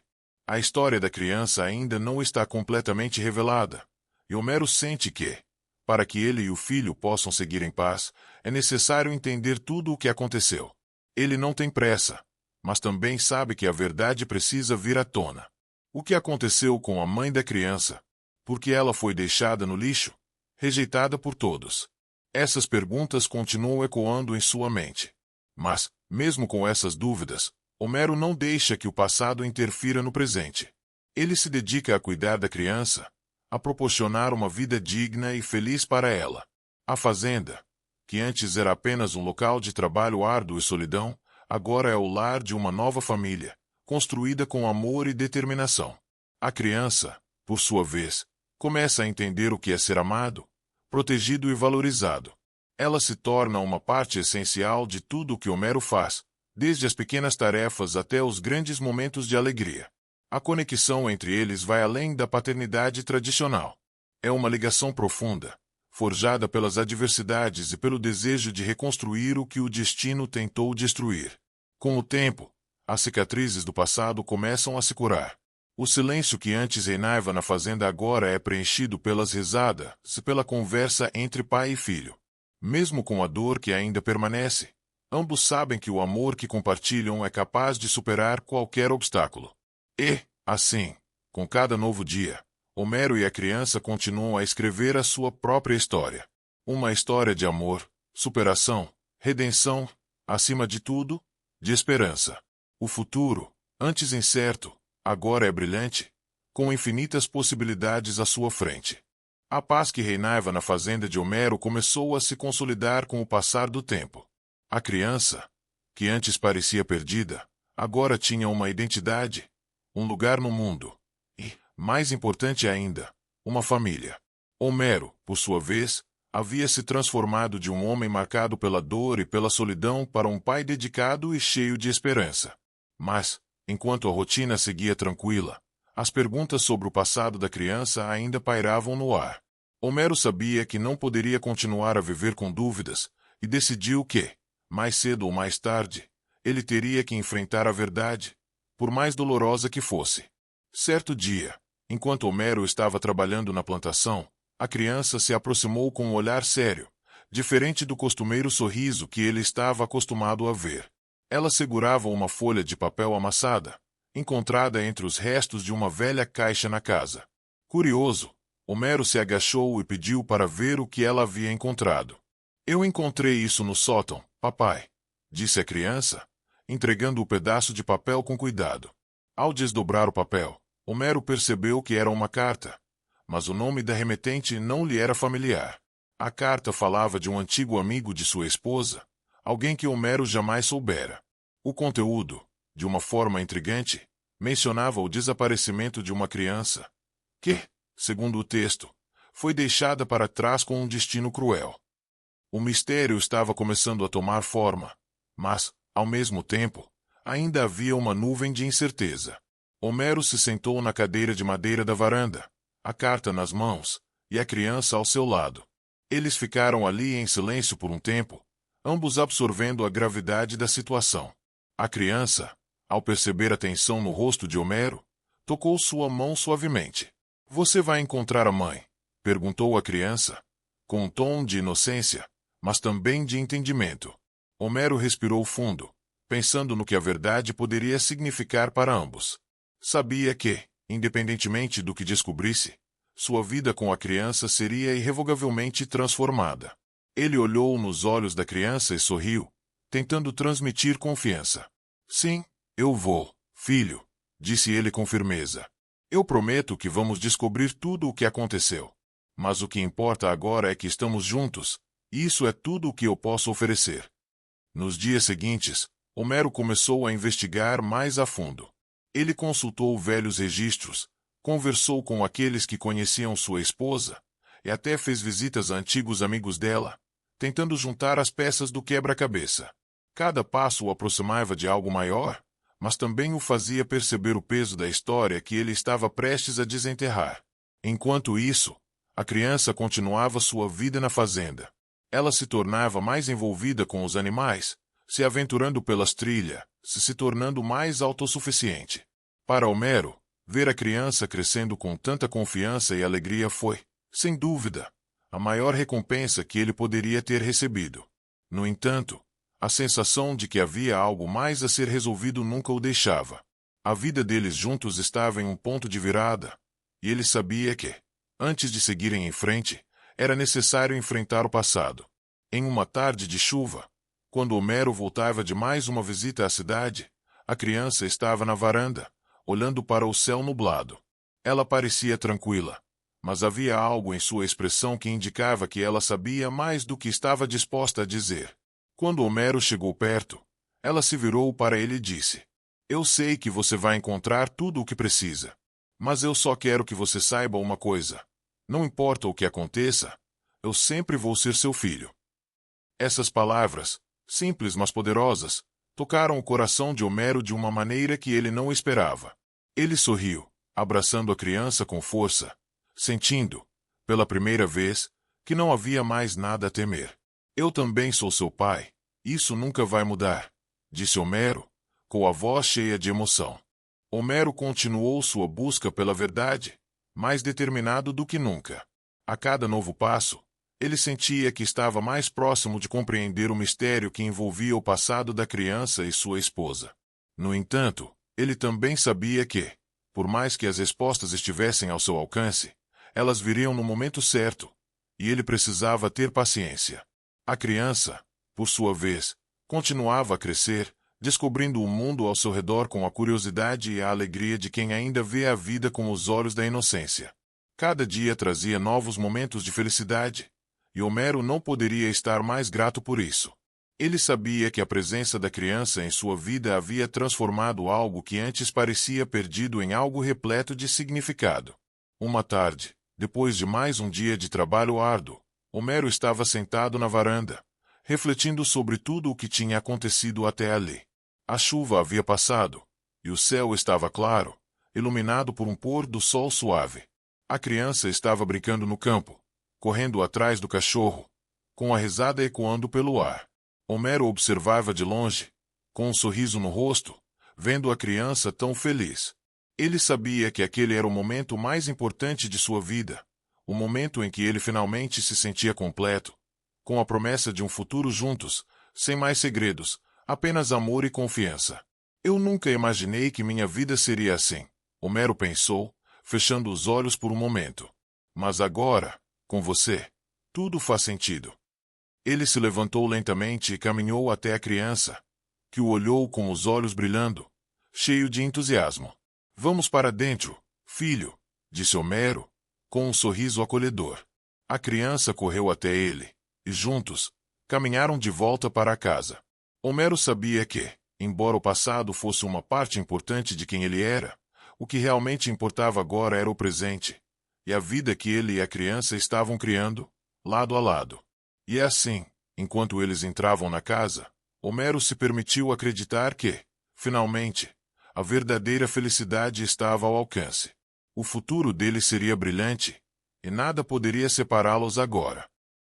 A história da criança ainda não está completamente revelada, e Homero sente que, para que ele e o filho possam seguir em paz, é necessário entender tudo o que aconteceu. Ele não tem pressa, mas também sabe que a verdade precisa vir à tona. O que aconteceu com a mãe da criança? Por que ela foi deixada no lixo? Rejeitada por todos? Essas perguntas continuam ecoando em sua mente. Mas, mesmo com essas dúvidas, Homero não deixa que o passado interfira no presente. Ele se dedica a cuidar da criança, a proporcionar uma vida digna e feliz para ela. A fazenda, que antes era apenas um local de trabalho árduo e solidão, agora é o lar de uma nova família, construída com amor e determinação. A criança, por sua vez, começa a entender o que é ser amado, protegido e valorizado. Ela se torna uma parte essencial de tudo o que Homero faz, desde as pequenas tarefas até os grandes momentos de alegria. A conexão entre eles vai além da paternidade tradicional. É uma ligação profunda, forjada pelas adversidades e pelo desejo de reconstruir o que o destino tentou destruir. Com o tempo, as cicatrizes do passado começam a se curar. O silêncio que antes reinava na fazenda agora é preenchido pelas risadas e pela conversa entre pai e filho. Mesmo com a dor que ainda permanece, ambos sabem que o amor que compartilham é capaz de superar qualquer obstáculo. E, assim, com cada novo dia, Homero e a criança continuam a escrever a sua própria história. Uma história de amor, superação, redenção, acima de tudo, de esperança. O futuro, antes incerto, agora é brilhante, com infinitas possibilidades à sua frente. A paz que reinava na fazenda de Homero começou a se consolidar com o passar do tempo. A criança, que antes parecia perdida, agora tinha uma identidade, um lugar no mundo e, mais importante ainda, uma família. Homero, por sua vez, havia se transformado de um homem marcado pela dor e pela solidão para um pai dedicado e cheio de esperança. Mas, enquanto a rotina seguia tranquila, as perguntas sobre o passado da criança ainda pairavam no ar. Homero sabia que não poderia continuar a viver com dúvidas e decidiu que, mais cedo ou mais tarde, ele teria que enfrentar a verdade, por mais dolorosa que fosse. Certo dia, enquanto Homero estava trabalhando na plantação, a criança se aproximou com um olhar sério, diferente do costumeiro sorriso que ele estava acostumado a ver. Ela segurava uma folha de papel amassada, encontrada entre os restos de uma velha caixa na casa. Curioso, Homero se agachou e pediu para ver o que ela havia encontrado. "Eu encontrei isso no sótão, papai", disse a criança, entregando o pedaço de papel com cuidado. Ao desdobrar o papel, Homero percebeu que era uma carta, mas o nome da remetente não lhe era familiar. A carta falava de um antigo amigo de sua esposa, alguém que Homero jamais soubera. O conteúdo, de uma forma intrigante, mencionava o desaparecimento de uma criança, que, segundo o texto, foi deixada para trás com um destino cruel. O mistério estava começando a tomar forma, mas, ao mesmo tempo, ainda havia uma nuvem de incerteza. Homero se sentou na cadeira de madeira da varanda, a carta nas mãos, e a criança ao seu lado. Eles ficaram ali em silêncio por um tempo, ambos absorvendo a gravidade da situação. A criança, ao perceber a tensão no rosto de Homero, tocou sua mão suavemente. "Você vai encontrar a mãe?", perguntou a criança, com um tom de inocência, mas também de entendimento. Homero respirou fundo, pensando no que a verdade poderia significar para ambos. Sabia que, independentemente do que descobrisse, sua vida com a criança seria irrevogavelmente transformada. Ele olhou nos olhos da criança e sorriu, tentando transmitir confiança. Sim, eu vou, filho, disse ele com firmeza. Eu prometo que vamos descobrir tudo o que aconteceu. Mas o que importa agora é que estamos juntos, e isso é tudo o que eu posso oferecer. Nos dias seguintes, Homero começou a investigar mais a fundo. Ele consultou velhos registros, conversou com aqueles que conheciam sua esposa, e até fez visitas a antigos amigos dela, tentando juntar as peças do quebra-cabeça. Cada passo o aproximava de algo maior, mas também o fazia perceber o peso da história que ele estava prestes a desenterrar. Enquanto isso, a criança continuava sua vida na fazenda. Ela se tornava mais envolvida com os animais, se aventurando pelas trilhas, se tornando mais autossuficiente. Para Homero, ver a criança crescendo com tanta confiança e alegria foi, sem dúvida, a maior recompensa que ele poderia ter recebido. No entanto, a sensação de que havia algo mais a ser resolvido nunca o deixava. A vida deles juntos estava em um ponto de virada, e ele sabia que, antes de seguirem em frente, era necessário enfrentar o passado. Em uma tarde de chuva, quando Homero voltava de mais uma visita à cidade, a criança estava na varanda, olhando para o céu nublado. Ela parecia tranquila, mas havia algo em sua expressão que indicava que ela sabia mais do que estava disposta a dizer. Quando Homero chegou perto, ela se virou para ele e disse: Eu sei que você vai encontrar tudo o que precisa. Mas eu só quero que você saiba uma coisa. Não importa o que aconteça, eu sempre vou ser seu filho. Essas palavras, simples mas poderosas, tocaram o coração de Homero de uma maneira que ele não esperava. Ele sorriu, abraçando a criança com força, sentindo, pela primeira vez, que não havia mais nada a temer. Eu também sou seu pai, isso nunca vai mudar, disse Homero, com a voz cheia de emoção. Homero continuou sua busca pela verdade, mais determinado do que nunca. A cada novo passo, ele sentia que estava mais próximo de compreender o mistério que envolvia o passado da criança e sua esposa. No entanto, ele também sabia que, por mais que as respostas estivessem ao seu alcance, elas viriam no momento certo, e ele precisava ter paciência. A criança, por sua vez, continuava a crescer, descobrindo o mundo ao seu redor com a curiosidade e a alegria de quem ainda vê a vida com os olhos da inocência. Cada dia trazia novos momentos de felicidade, e Homero não poderia estar mais grato por isso. Ele sabia que a presença da criança em sua vida havia transformado algo que antes parecia perdido em algo repleto de significado. Uma tarde, depois de mais um dia de trabalho árduo, Homero estava sentado na varanda, refletindo sobre tudo o que tinha acontecido até ali. A chuva havia passado, e o céu estava claro, iluminado por um pôr do sol suave. A criança estava brincando no campo, correndo atrás do cachorro, com a risada ecoando pelo ar. Homero observava de longe, com um sorriso no rosto, vendo a criança tão feliz. Ele sabia que aquele era o momento mais importante de sua vida, o momento em que ele finalmente se sentia completo, com a promessa de um futuro juntos, sem mais segredos, apenas amor e confiança. Eu nunca imaginei que minha vida seria assim, Homero pensou, fechando os olhos por um momento. Mas agora, com você, tudo faz sentido. Ele se levantou lentamente e caminhou até a criança, que o olhou com os olhos brilhando, cheio de entusiasmo. Vamos para dentro, filho, disse Homero, com um sorriso acolhedor. A criança correu até ele, e juntos, caminharam de volta para a casa. Homero sabia que, embora o passado fosse uma parte importante de quem ele era, o que realmente importava agora era o presente, e a vida que ele e a criança estavam criando, lado a lado. E assim, enquanto eles entravam na casa, Homero se permitiu acreditar que, finalmente, a verdadeira felicidade estava ao alcance. O futuro deles seria brilhante, e nada poderia separá-los agora.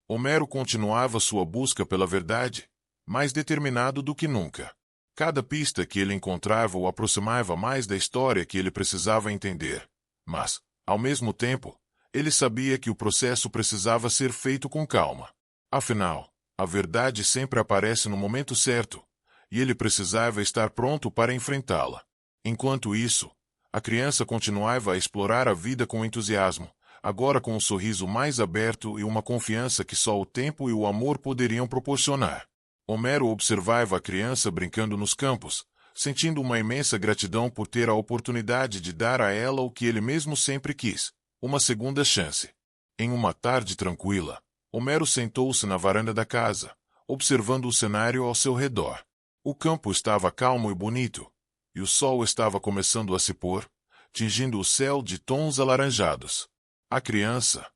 Homero continuava sua busca pela verdade, mais determinado do que nunca. Cada pista que ele encontrava o aproximava mais da história que ele precisava entender. Mas, ao mesmo tempo, ele sabia que o processo precisava ser feito com calma. Afinal, a verdade sempre aparece no momento certo, e ele precisava estar pronto para enfrentá-la. Enquanto isso, a criança continuava a explorar a vida com entusiasmo, agora com um sorriso mais aberto e uma confiança que só o tempo e o amor poderiam proporcionar. Homero observava a criança brincando nos campos, sentindo uma imensa gratidão por ter a oportunidade de dar a ela o que ele mesmo sempre quis, uma segunda chance. Em uma tarde tranquila, Homero sentou-se na varanda da casa, observando o cenário ao seu redor. O campo estava calmo e bonito, e o sol estava começando a se pôr, tingindo o céu de tons alaranjados. A criança,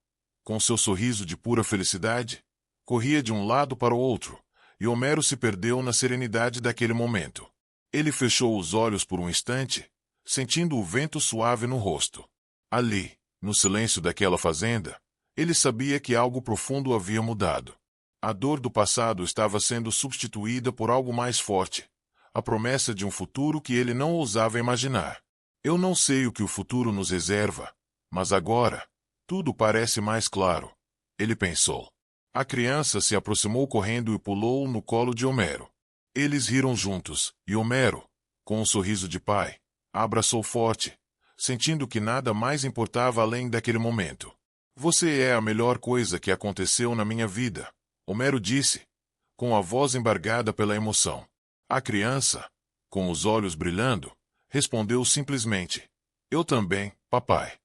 com seu sorriso de pura felicidade, corria de um lado para o outro, e Homero se perdeu na serenidade daquele momento. Ele fechou os olhos por um instante, sentindo o vento suave no rosto. Ali, no silêncio daquela fazenda, ele sabia que algo profundo havia mudado. A dor do passado estava sendo substituída por algo mais forte, a promessa de um futuro que ele não ousava imaginar. Eu não sei o que o futuro nos reserva, mas agora, tudo parece mais claro, ele pensou. A criança se aproximou correndo e pulou no colo de Homero. Eles riram juntos, e Homero, com um sorriso de pai, a abraçou forte, sentindo que nada mais importava além daquele momento. Você é a melhor coisa que aconteceu na minha vida, Homero disse, com a voz embargada pela emoção. A criança, com os olhos brilhando, respondeu simplesmente: Eu também, papai.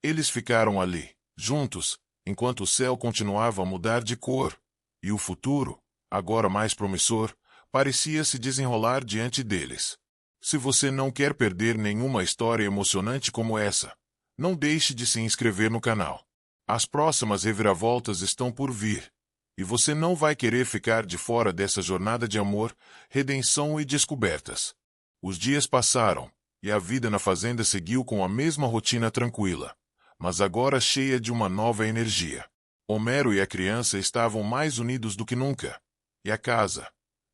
Eles ficaram ali, juntos, enquanto o céu continuava a mudar de cor, e o futuro, agora mais promissor, parecia se desenrolar diante deles. Se você não quer perder nenhuma história emocionante como essa, não deixe de se inscrever no canal. As próximas reviravoltas estão por vir, e você não vai querer ficar de fora dessa jornada de amor, redenção e descobertas. Os dias passaram, e a vida na fazenda seguiu com a mesma rotina tranquila, mas agora cheia de uma nova energia. Homero e a criança estavam mais unidos do que nunca, e a casa,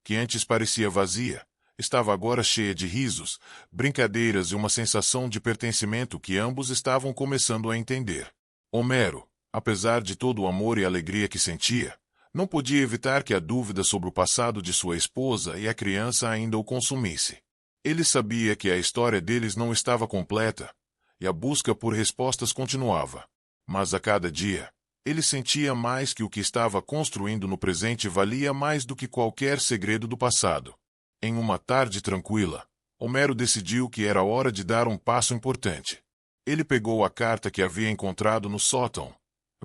que antes parecia vazia, estava agora cheia de risos, brincadeiras e uma sensação de pertencimento que ambos estavam começando a entender. Homero, apesar de todo o amor e alegria que sentia, não podia evitar que a dúvida sobre o passado de sua esposa e a criança ainda o consumisse. Ele sabia que a história deles não estava completa, e a busca por respostas continuava. Mas a cada dia, ele sentia mais que o que estava construindo no presente valia mais do que qualquer segredo do passado. Em uma tarde tranquila, Homero decidiu que era hora de dar um passo importante. Ele pegou a carta que havia encontrado no sótão.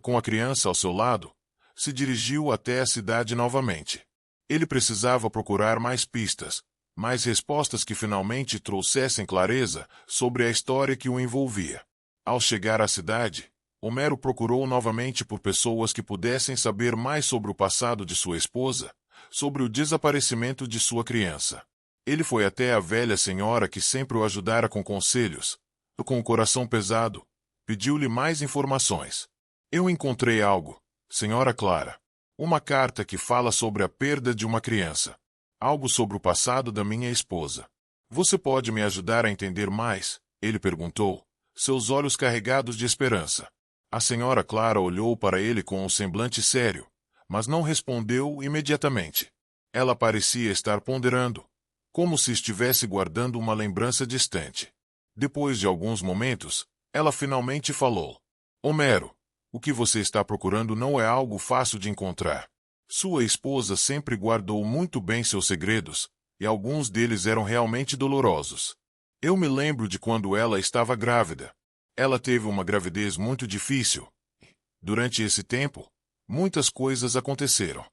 Com a criança ao seu lado, se dirigiu até a cidade novamente. Ele precisava procurar mais pistas, mais respostas que finalmente trouxessem clareza sobre a história que o envolvia. Ao chegar à cidade, Homero procurou novamente por pessoas que pudessem saber mais sobre o passado de sua esposa, sobre o desaparecimento de sua criança. Ele foi até a velha senhora que sempre o ajudara com conselhos. Com o coração pesado, pediu-lhe mais informações. Eu encontrei algo, senhora Clara. Uma carta que fala sobre a perda de uma criança. Algo sobre o passado da minha esposa. Você pode me ajudar a entender mais? Ele perguntou, seus olhos carregados de esperança. A senhora Clara olhou para ele com um semblante sério, mas não respondeu imediatamente. Ela parecia estar ponderando, como se estivesse guardando uma lembrança distante. Depois de alguns momentos, ela finalmente falou. Homero, o que você está procurando não é algo fácil de encontrar. Sua esposa sempre guardou muito bem seus segredos, e alguns deles eram realmente dolorosos. Eu me lembro de quando ela estava grávida. Ela teve uma gravidez muito difícil. Durante esse tempo, muitas coisas aconteceram.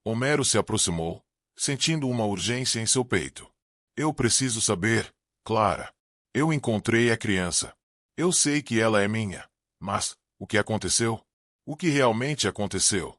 Homero se aproximou, sentindo uma urgência em seu peito. Eu preciso saber, Clara. Eu encontrei a criança. Eu sei que ela é minha, mas o que aconteceu? O que realmente aconteceu?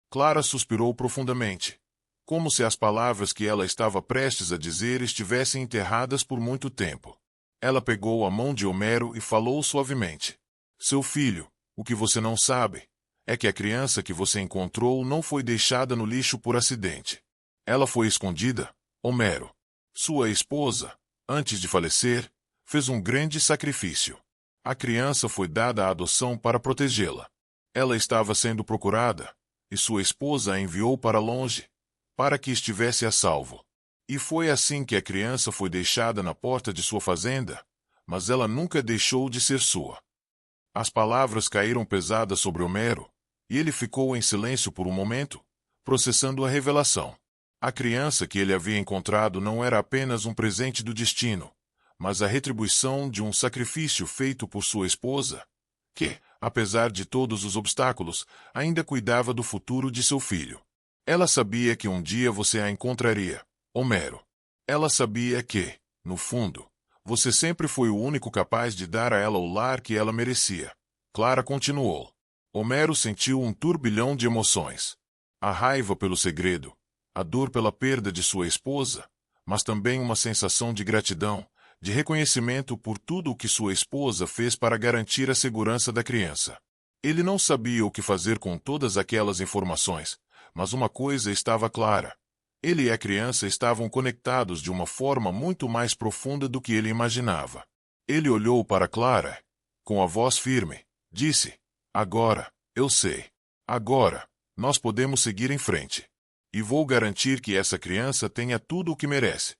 Clara suspirou profundamente, como se as palavras que ela estava prestes a dizer estivessem enterradas por muito tempo. Ela pegou a mão de Homero e falou suavemente. Seu filho, o que você não sabe, é que a criança que você encontrou não foi deixada no lixo por acidente. Ela foi escondida, Homero. Sua esposa, antes de falecer, fez um grande sacrifício. A criança foi dada à adoção para protegê-la. Ela estava sendo procurada, e sua esposa a enviou para longe, para que estivesse a salvo. E foi assim que a criança foi deixada na porta de sua fazenda, mas ela nunca deixou de ser sua. As palavras caíram pesadas sobre Homero, e ele ficou em silêncio por um momento, processando a revelação. A criança que ele havia encontrado não era apenas um presente do destino, mas a retribuição de um sacrifício feito por sua esposa, que, apesar de todos os obstáculos, ainda cuidava do futuro de seu filho. Ela sabia que um dia você a encontraria, Homero. Ela sabia que, no fundo, você sempre foi o único capaz de dar a ela o lar que ela merecia. Clara continuou. Homero sentiu um turbilhão de emoções. A raiva pelo segredo, a dor pela perda de sua esposa, mas também uma sensação de gratidão, de reconhecimento por tudo o que sua esposa fez para garantir a segurança da criança. Ele não sabia o que fazer com todas aquelas informações, mas uma coisa estava clara. Ele e a criança estavam conectados de uma forma muito mais profunda do que ele imaginava. Ele olhou para Clara. Com a voz firme, disse: Agora, eu sei. Agora, nós podemos seguir em frente. E vou garantir que essa criança tenha tudo o que merece.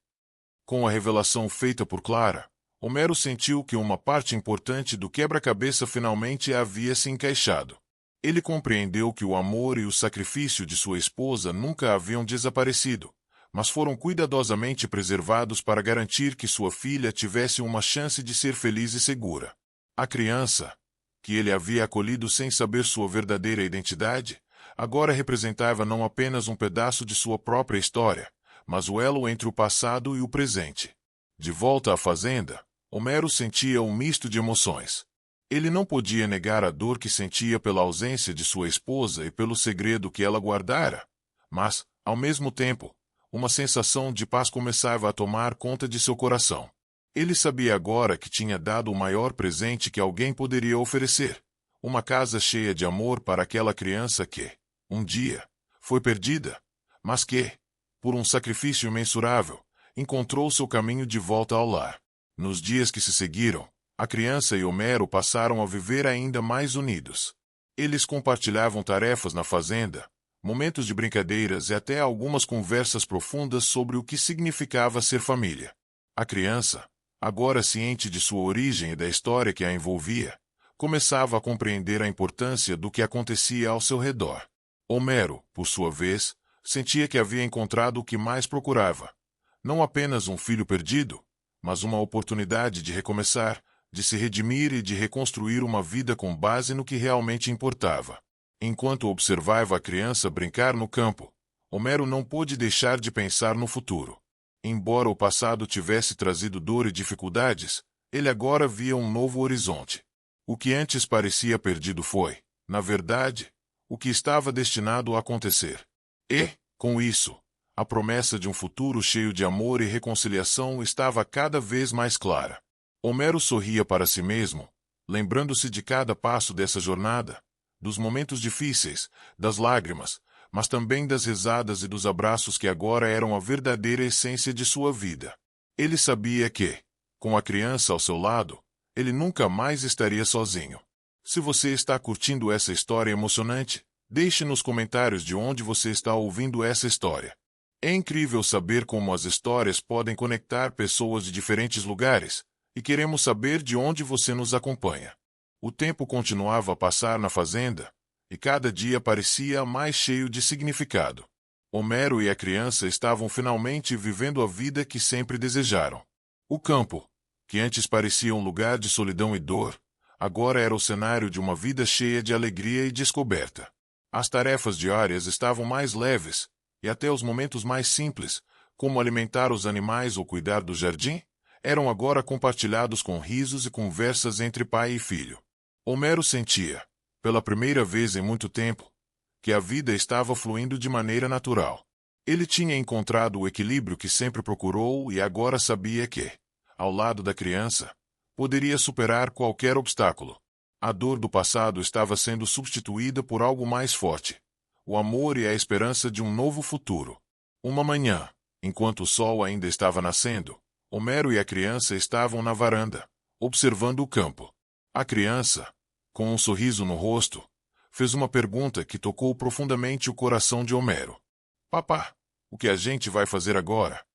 Com a revelação feita por Clara, Homero sentiu que uma parte importante do quebra-cabeça finalmente havia se encaixado. Ele compreendeu que o amor e o sacrifício de sua esposa nunca haviam desaparecido, mas foram cuidadosamente preservados para garantir que sua filha tivesse uma chance de ser feliz e segura. A criança, que ele havia acolhido sem saber sua verdadeira identidade, agora representava não apenas um pedaço de sua própria história, mas o elo entre o passado e o presente. De volta à fazenda, Homero sentia um misto de emoções. Ele não podia negar a dor que sentia pela ausência de sua esposa e pelo segredo que ela guardara, mas, ao mesmo tempo, uma sensação de paz começava a tomar conta de seu coração. Ele sabia agora que tinha dado o maior presente que alguém poderia oferecer, uma casa cheia de amor para aquela criança que, um dia, foi perdida, mas que, por um sacrifício imensurável, encontrou seu caminho de volta ao lar. Nos dias que se seguiram, a criança e Homero passaram a viver ainda mais unidos. Eles compartilhavam tarefas na fazenda, momentos de brincadeiras e até algumas conversas profundas sobre o que significava ser família. A criança, agora ciente de sua origem e da história que a envolvia, começava a compreender a importância do que acontecia ao seu redor. Homero, por sua vez, sentia que havia encontrado o que mais procurava. Não apenas um filho perdido, mas uma oportunidade de recomeçar, de se redimir e de reconstruir uma vida com base no que realmente importava. Enquanto observava a criança brincar no campo, Homero não pôde deixar de pensar no futuro. Embora o passado tivesse trazido dor e dificuldades, ele agora via um novo horizonte. O que antes parecia perdido foi, na verdade, o que estava destinado a acontecer. E, com isso, a promessa de um futuro cheio de amor e reconciliação estava cada vez mais clara. Homero sorria para si mesmo, lembrando-se de cada passo dessa jornada, dos momentos difíceis, das lágrimas, mas também das risadas e dos abraços que agora eram a verdadeira essência de sua vida. Ele sabia que, com a criança ao seu lado, ele nunca mais estaria sozinho. Se você está curtindo essa história emocionante, deixe nos comentários de onde você está ouvindo essa história. É incrível saber como as histórias podem conectar pessoas de diferentes lugares, e queremos saber de onde você nos acompanha. O tempo continuava a passar na fazenda, e cada dia parecia mais cheio de significado. Homero e a criança estavam finalmente vivendo a vida que sempre desejaram. O campo, que antes parecia um lugar de solidão e dor, agora era o cenário de uma vida cheia de alegria e descoberta. As tarefas diárias estavam mais leves, e até os momentos mais simples, como alimentar os animais ou cuidar do jardim, eram agora compartilhados com risos e conversas entre pai e filho. Homero sentia, pela primeira vez em muito tempo, que a vida estava fluindo de maneira natural. Ele tinha encontrado o equilíbrio que sempre procurou e agora sabia que, ao lado da criança, poderia superar qualquer obstáculo. A dor do passado estava sendo substituída por algo mais forte: o amor e a esperança de um novo futuro. Uma manhã, enquanto o sol ainda estava nascendo, Homero e a criança estavam na varanda, observando o campo. A criança, com um sorriso no rosto, fez uma pergunta que tocou profundamente o coração de Homero. Papá, o que a gente vai fazer agora?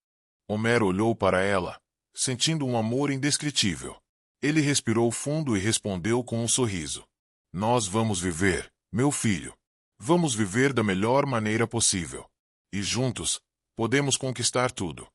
Homero olhou para ela, sentindo um amor indescritível. Ele respirou fundo e respondeu com um sorriso. Nós vamos viver, meu filho. Vamos viver da melhor maneira possível. E juntos, podemos conquistar tudo.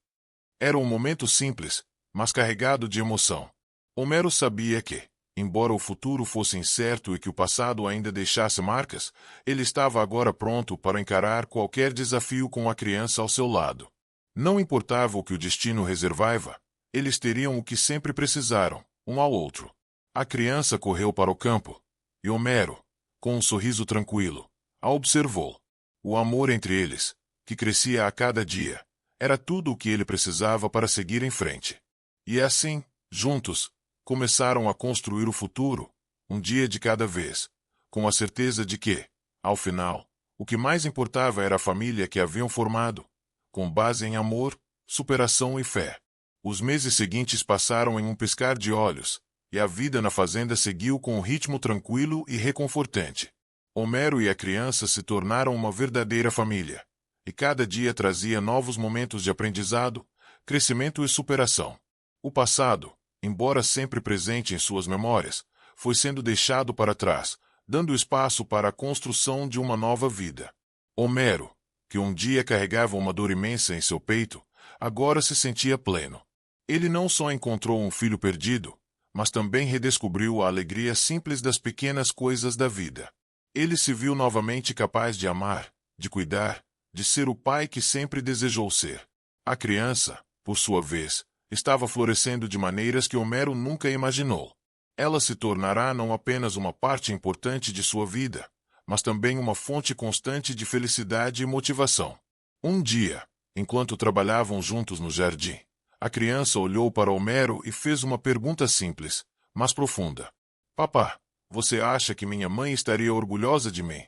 Era um momento simples, mas carregado de emoção. Homero sabia que, embora o futuro fosse incerto e que o passado ainda deixasse marcas, ele estava agora pronto para encarar qualquer desafio com a criança ao seu lado. Não importava o que o destino reservava, eles teriam o que sempre precisaram, um ao outro. A criança correu para o campo, e Homero, com um sorriso tranquilo, a observou. O amor entre eles, que crescia a cada dia, era tudo o que ele precisava para seguir em frente. E assim, juntos, começaram a construir o futuro, um dia de cada vez, com a certeza de que, ao final, o que mais importava era a família que haviam formado, com base em amor, superação e fé. Os meses seguintes passaram em um piscar de olhos, e a vida na fazenda seguiu com um ritmo tranquilo e reconfortante. Homero e a criança se tornaram uma verdadeira família, e cada dia trazia novos momentos de aprendizado, crescimento e superação. O passado, embora sempre presente em suas memórias, foi sendo deixado para trás, dando espaço para a construção de uma nova vida. Homero, que um dia carregava uma dor imensa em seu peito, agora se sentia pleno. Ele não só encontrou um filho perdido, mas também redescobriu a alegria simples das pequenas coisas da vida. Ele se viu novamente capaz de amar, de cuidar, de ser o pai que sempre desejou ser. A criança, por sua vez, estava florescendo de maneiras que Homero nunca imaginou. Ela se tornará não apenas uma parte importante de sua vida, mas também uma fonte constante de felicidade e motivação. Um dia, enquanto trabalhavam juntos no jardim, a criança olhou para Homero e fez uma pergunta simples, mas profunda. Papá, você acha que minha mãe estaria orgulhosa de mim?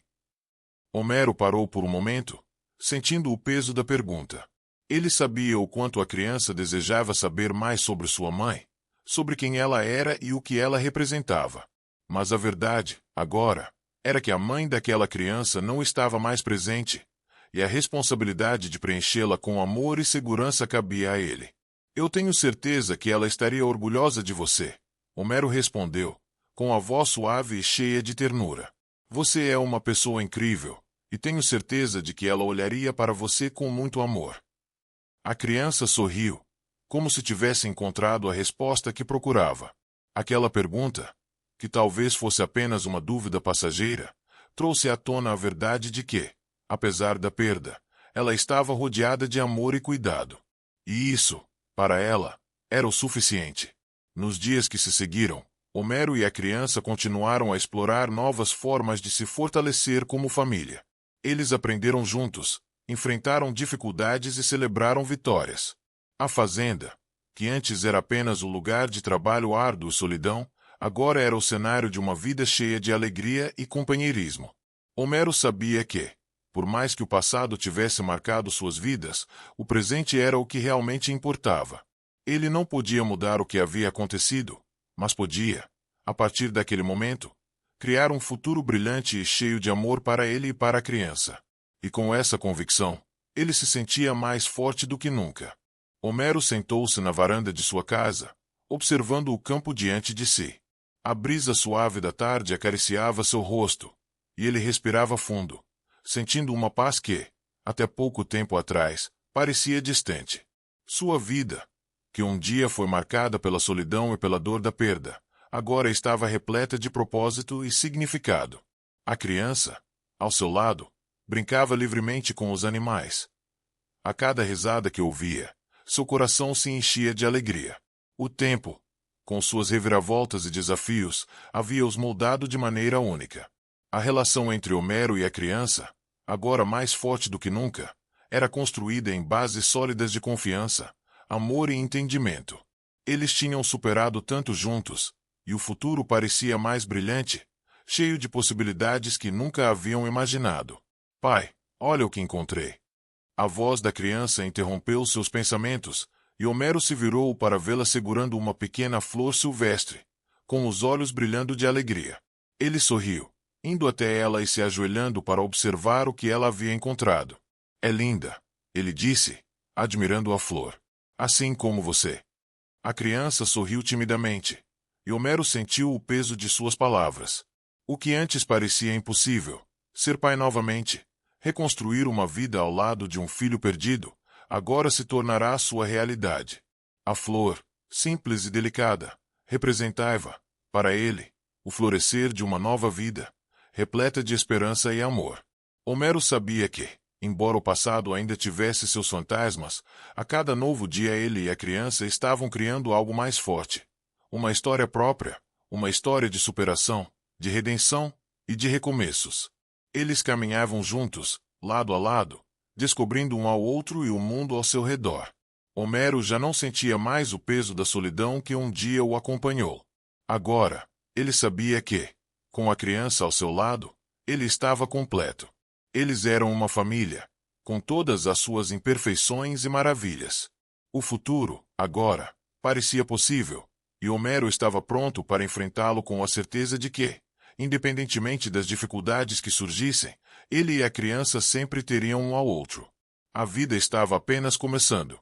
Homero parou por um momento, sentindo o peso da pergunta. Ele sabia o quanto a criança desejava saber mais sobre sua mãe, sobre quem ela era e o que ela representava. Mas a verdade, agora, era que a mãe daquela criança não estava mais presente, e a responsabilidade de preenchê-la com amor e segurança cabia a ele. Eu tenho certeza que ela estaria orgulhosa de você, Homero respondeu, com a voz suave e cheia de ternura. Você é uma pessoa incrível, e tenho certeza de que ela olharia para você com muito amor. A criança sorriu, como se tivesse encontrado a resposta que procurava. Aquela pergunta, que talvez fosse apenas uma dúvida passageira, trouxe à tona a verdade de que, apesar da perda, ela estava rodeada de amor e cuidado. E isso, para ela, era o suficiente. Nos dias que se seguiram, Homero e a criança continuaram a explorar novas formas de se fortalecer como família. Eles aprenderam juntos, enfrentaram dificuldades e celebraram vitórias. A fazenda, que antes era apenas o lugar de trabalho árduo e solidão, agora era o cenário de uma vida cheia de alegria e companheirismo. Homero sabia que, por mais que o passado tivesse marcado suas vidas, o presente era o que realmente importava. Ele não podia mudar o que havia acontecido, mas podia, a partir daquele momento, criar um futuro brilhante e cheio de amor para ele e para a criança. E com essa convicção, ele se sentia mais forte do que nunca. Homero sentou-se na varanda de sua casa, observando o campo diante de si. A brisa suave da tarde acariciava seu rosto, e ele respirava fundo, sentindo uma paz que, até pouco tempo atrás, parecia distante. Sua vida, que um dia foi marcada pela solidão e pela dor da perda, agora estava repleta de propósito e significado. A criança, ao seu lado, brincava livremente com os animais. A cada risada que ouvia, seu coração se enchia de alegria. O tempo, com suas reviravoltas e desafios, havia-os moldado de maneira única. A relação entre Homero e a criança, agora mais forte do que nunca, era construída em bases sólidas de confiança, amor e entendimento. Eles tinham superado tanto juntos, e o futuro parecia mais brilhante, cheio de possibilidades que nunca haviam imaginado. Pai, olha o que encontrei. A voz da criança interrompeu seus pensamentos, e Homero se virou para vê-la segurando uma pequena flor silvestre, com os olhos brilhando de alegria. Ele sorriu, indo até ela e se ajoelhando para observar o que ela havia encontrado. É linda, ele disse, admirando a flor. Assim como você. A criança sorriu timidamente, e Homero sentiu o peso de suas palavras. O que antes parecia impossível, ser pai novamente, reconstruir uma vida ao lado de um filho perdido, agora se tornará sua realidade. A flor, simples e delicada, representava, para ele, o florescer de uma nova vida, repleta de esperança e amor. Homero sabia que, embora o passado ainda tivesse seus fantasmas, a cada novo dia ele e a criança estavam criando algo mais forte. Uma história própria, uma história de superação, de redenção e de recomeços. Eles caminhavam juntos, lado a lado, descobrindo um ao outro e o mundo ao seu redor. Homero já não sentia mais o peso da solidão que um dia o acompanhou. Agora, ele sabia que, com a criança ao seu lado, ele estava completo. Eles eram uma família, com todas as suas imperfeições e maravilhas. O futuro, agora, parecia possível, e Homero estava pronto para enfrentá-lo com a certeza de que, independentemente das dificuldades que surgissem, ele e a criança sempre teriam um ao outro. A vida estava apenas começando.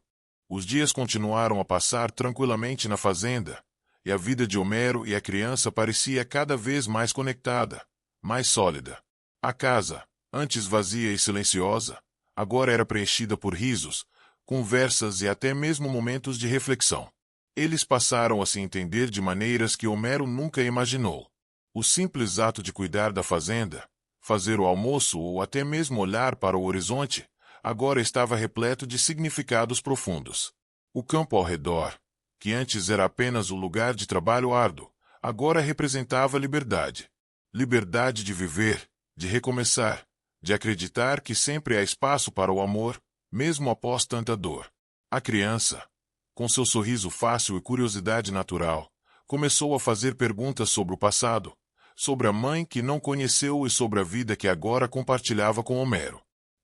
Os dias continuaram a passar tranquilamente na fazenda, e a vida de Homero e a criança parecia cada vez mais conectada, mais sólida. A casa, antes vazia e silenciosa, agora era preenchida por risos, conversas e até mesmo momentos de reflexão. Eles passaram a se entender de maneiras que Homero nunca imaginou. O simples ato de cuidar da fazenda, fazer o almoço ou até mesmo olhar para o horizonte, agora estava repleto de significados profundos. O campo ao redor, que antes era apenas o lugar de trabalho árduo, agora representava liberdade. Liberdade de viver, de recomeçar, de acreditar que sempre há espaço para o amor, mesmo após tanta dor. A criança, com seu sorriso fácil e curiosidade natural, começou a fazer perguntas sobre o passado, sobre a mãe que não conheceu e sobre a vida que agora compartilhava com Homero.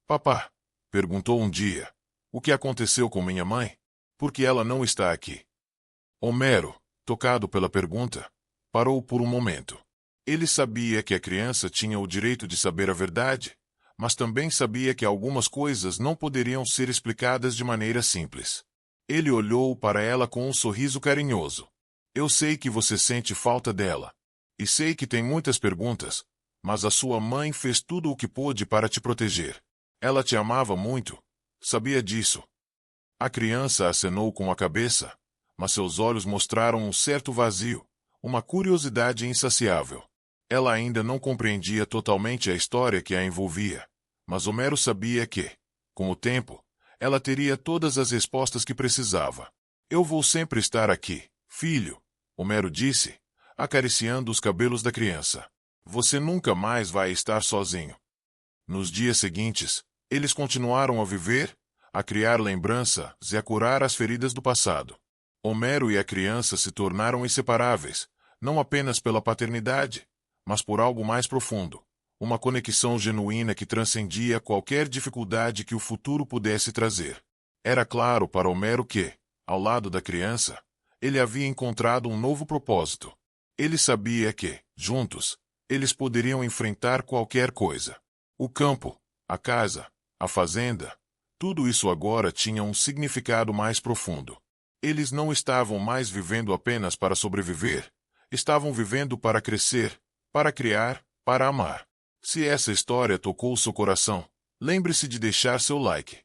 Papá, perguntou um dia, o que aconteceu com minha mãe? Por que ela não está aqui? Homero, tocado pela pergunta, parou por um momento. Ele sabia que a criança tinha o direito de saber a verdade, mas também sabia que algumas coisas não poderiam ser explicadas de maneira simples. Ele olhou para ela com um sorriso carinhoso. Eu sei que você sente falta dela. E sei que tem muitas perguntas, mas a sua mãe fez tudo o que pôde para te proteger. Ela te amava muito. Sabia disso. A criança acenou com a cabeça, mas seus olhos mostraram um certo vazio, uma curiosidade insaciável. Ela ainda não compreendia totalmente a história que a envolvia, mas Homero sabia que, com o tempo, ela teria todas as respostas que precisava. Eu vou sempre estar aqui, filho, Homero disse, acariciando os cabelos da criança. Você nunca mais vai estar sozinho. Nos dias seguintes, eles continuaram a viver, a criar lembranças e a curar as feridas do passado. Homero e a criança se tornaram inseparáveis, não apenas pela paternidade, mas por algo mais profundo, uma conexão genuína que transcendia qualquer dificuldade que o futuro pudesse trazer. Era claro para Homero que, ao lado da criança, ele havia encontrado um novo propósito. Ele sabia que, juntos, eles poderiam enfrentar qualquer coisa. O campo, a casa, a fazenda, tudo isso agora tinha um significado mais profundo. Eles não estavam mais vivendo apenas para sobreviver, estavam vivendo para crescer, para criar, para amar. Se essa história tocou seu coração, lembre-se de deixar seu like.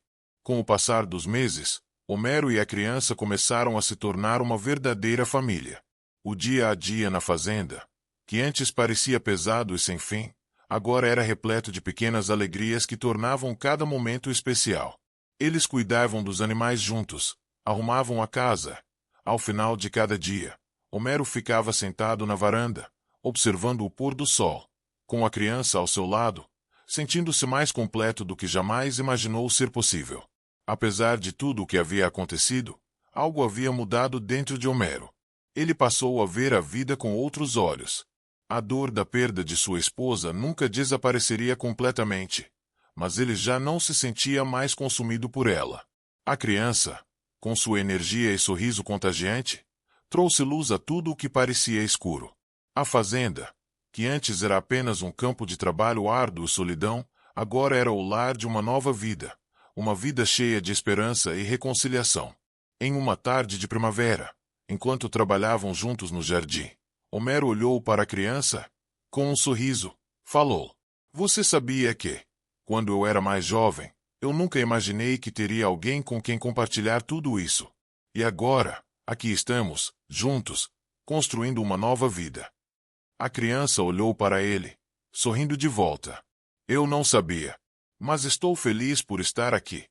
Com o passar dos meses, Homero e a criança começaram a se tornar uma verdadeira família. O dia a dia na fazenda, que antes parecia pesado e sem fim, agora era repleto de pequenas alegrias que tornavam cada momento especial. Eles cuidavam dos animais juntos, arrumavam a casa. Ao final de cada dia, Homero ficava sentado na varanda, observando o pôr do sol, com a criança ao seu lado, sentindo-se mais completo do que jamais imaginou ser possível. Apesar de tudo o que havia acontecido, algo havia mudado dentro de Homero. Ele passou a ver a vida com outros olhos. A dor da perda de sua esposa nunca desapareceria completamente, mas ele já não se sentia mais consumido por ela. A criança, com sua energia e sorriso contagiante, trouxe luz a tudo o que parecia escuro. A fazenda, que antes era apenas um campo de trabalho árduo e solidão, agora era o lar de uma nova vida, uma vida cheia de esperança e reconciliação. Em uma tarde de primavera, enquanto trabalhavam juntos no jardim, Homero olhou para a criança. Com um sorriso, falou. Você sabia que, quando eu era mais jovem, eu nunca imaginei que teria alguém com quem compartilhar tudo isso. E agora, aqui estamos, juntos, construindo uma nova vida. A criança olhou para ele, sorrindo de volta. Eu não sabia. Mas estou feliz por estar aqui.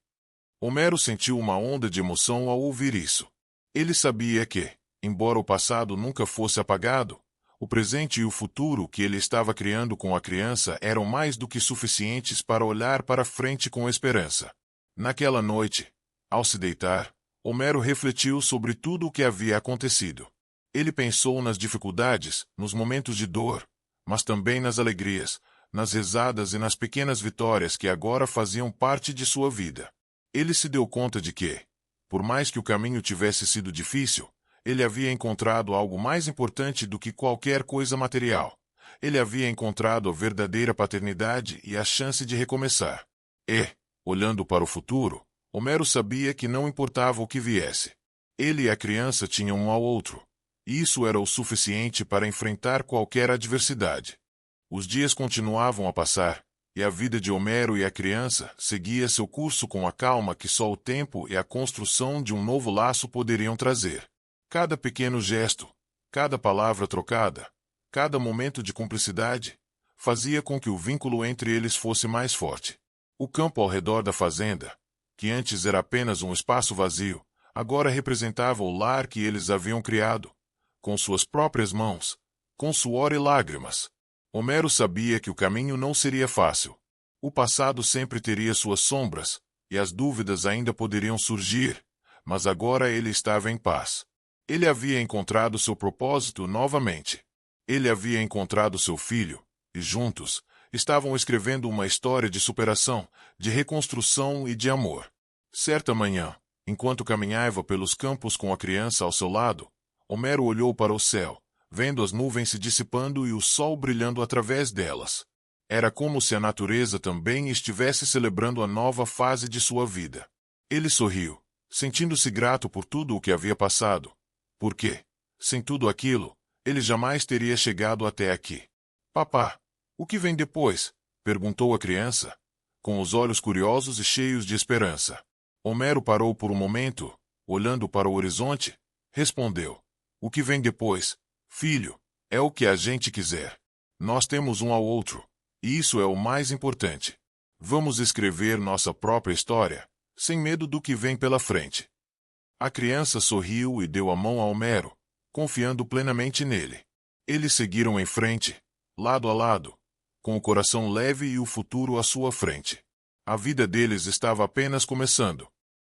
Homero sentiu uma onda de emoção ao ouvir isso. Ele sabia que, embora o passado nunca fosse apagado, o presente e o futuro que ele estava criando com a criança eram mais do que suficientes para olhar para frente com esperança. Naquela noite, ao se deitar, Homero refletiu sobre tudo o que havia acontecido. Ele pensou nas dificuldades, nos momentos de dor, mas também nas alegrias, nas risadas e nas pequenas vitórias que agora faziam parte de sua vida. Ele se deu conta de que, por mais que o caminho tivesse sido difícil, ele havia encontrado algo mais importante do que qualquer coisa material. Ele havia encontrado a verdadeira paternidade e a chance de recomeçar. E, olhando para o futuro, Homero sabia que não importava o que viesse. Ele e a criança tinham um ao outro. E isso era o suficiente para enfrentar qualquer adversidade. Os dias continuavam a passar, e a vida de Homero e a criança seguia seu curso com a calma que só o tempo e a construção de um novo laço poderiam trazer. Cada pequeno gesto, cada palavra trocada, cada momento de cumplicidade, fazia com que o vínculo entre eles fosse mais forte. O campo ao redor da fazenda, que antes era apenas um espaço vazio, agora representava o lar que eles haviam criado, com suas próprias mãos, com suor e lágrimas. Homero sabia que o caminho não seria fácil. O passado sempre teria suas sombras, e as dúvidas ainda poderiam surgir, mas agora ele estava em paz. Ele havia encontrado seu propósito novamente. Ele havia encontrado seu filho, e juntos, estavam escrevendo uma história de superação, de reconstrução e de amor. Certa manhã, enquanto caminhava pelos campos com a criança ao seu lado, Homero olhou para o céu, vendo as nuvens se dissipando e o sol brilhando através delas. Era como se a natureza também estivesse celebrando a nova fase de sua vida. Ele sorriu, sentindo-se grato por tudo o que havia passado. Porque, sem tudo aquilo, ele jamais teria chegado até aqui. Papá, o que vem depois? Perguntou a criança, com os olhos curiosos e cheios de esperança. Homero parou por um momento, olhando para o horizonte, respondeu. O que vem depois, filho, é o que a gente quiser. Nós temos um ao outro, e isso é o mais importante. Vamos escrever nossa própria história, sem medo do que vem pela frente. A criança sorriu e deu a mão a Homero, confiando plenamente nele. Eles seguiram em frente, lado a lado, com o coração leve e o futuro à sua frente. A vida deles estava apenas começando.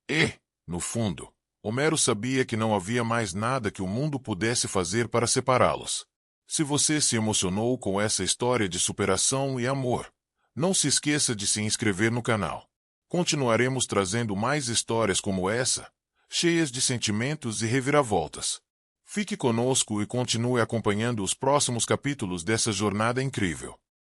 E, no fundo, Homero sabia que não havia mais nada que o mundo pudesse fazer para separá-los. Se você se emocionou com essa história de superação e amor, não se esqueça de se inscrever no canal. Continuaremos trazendo mais histórias como essa, cheias de sentimentos e reviravoltas. Fique conosco e continue acompanhando os próximos capítulos dessa jornada incrível.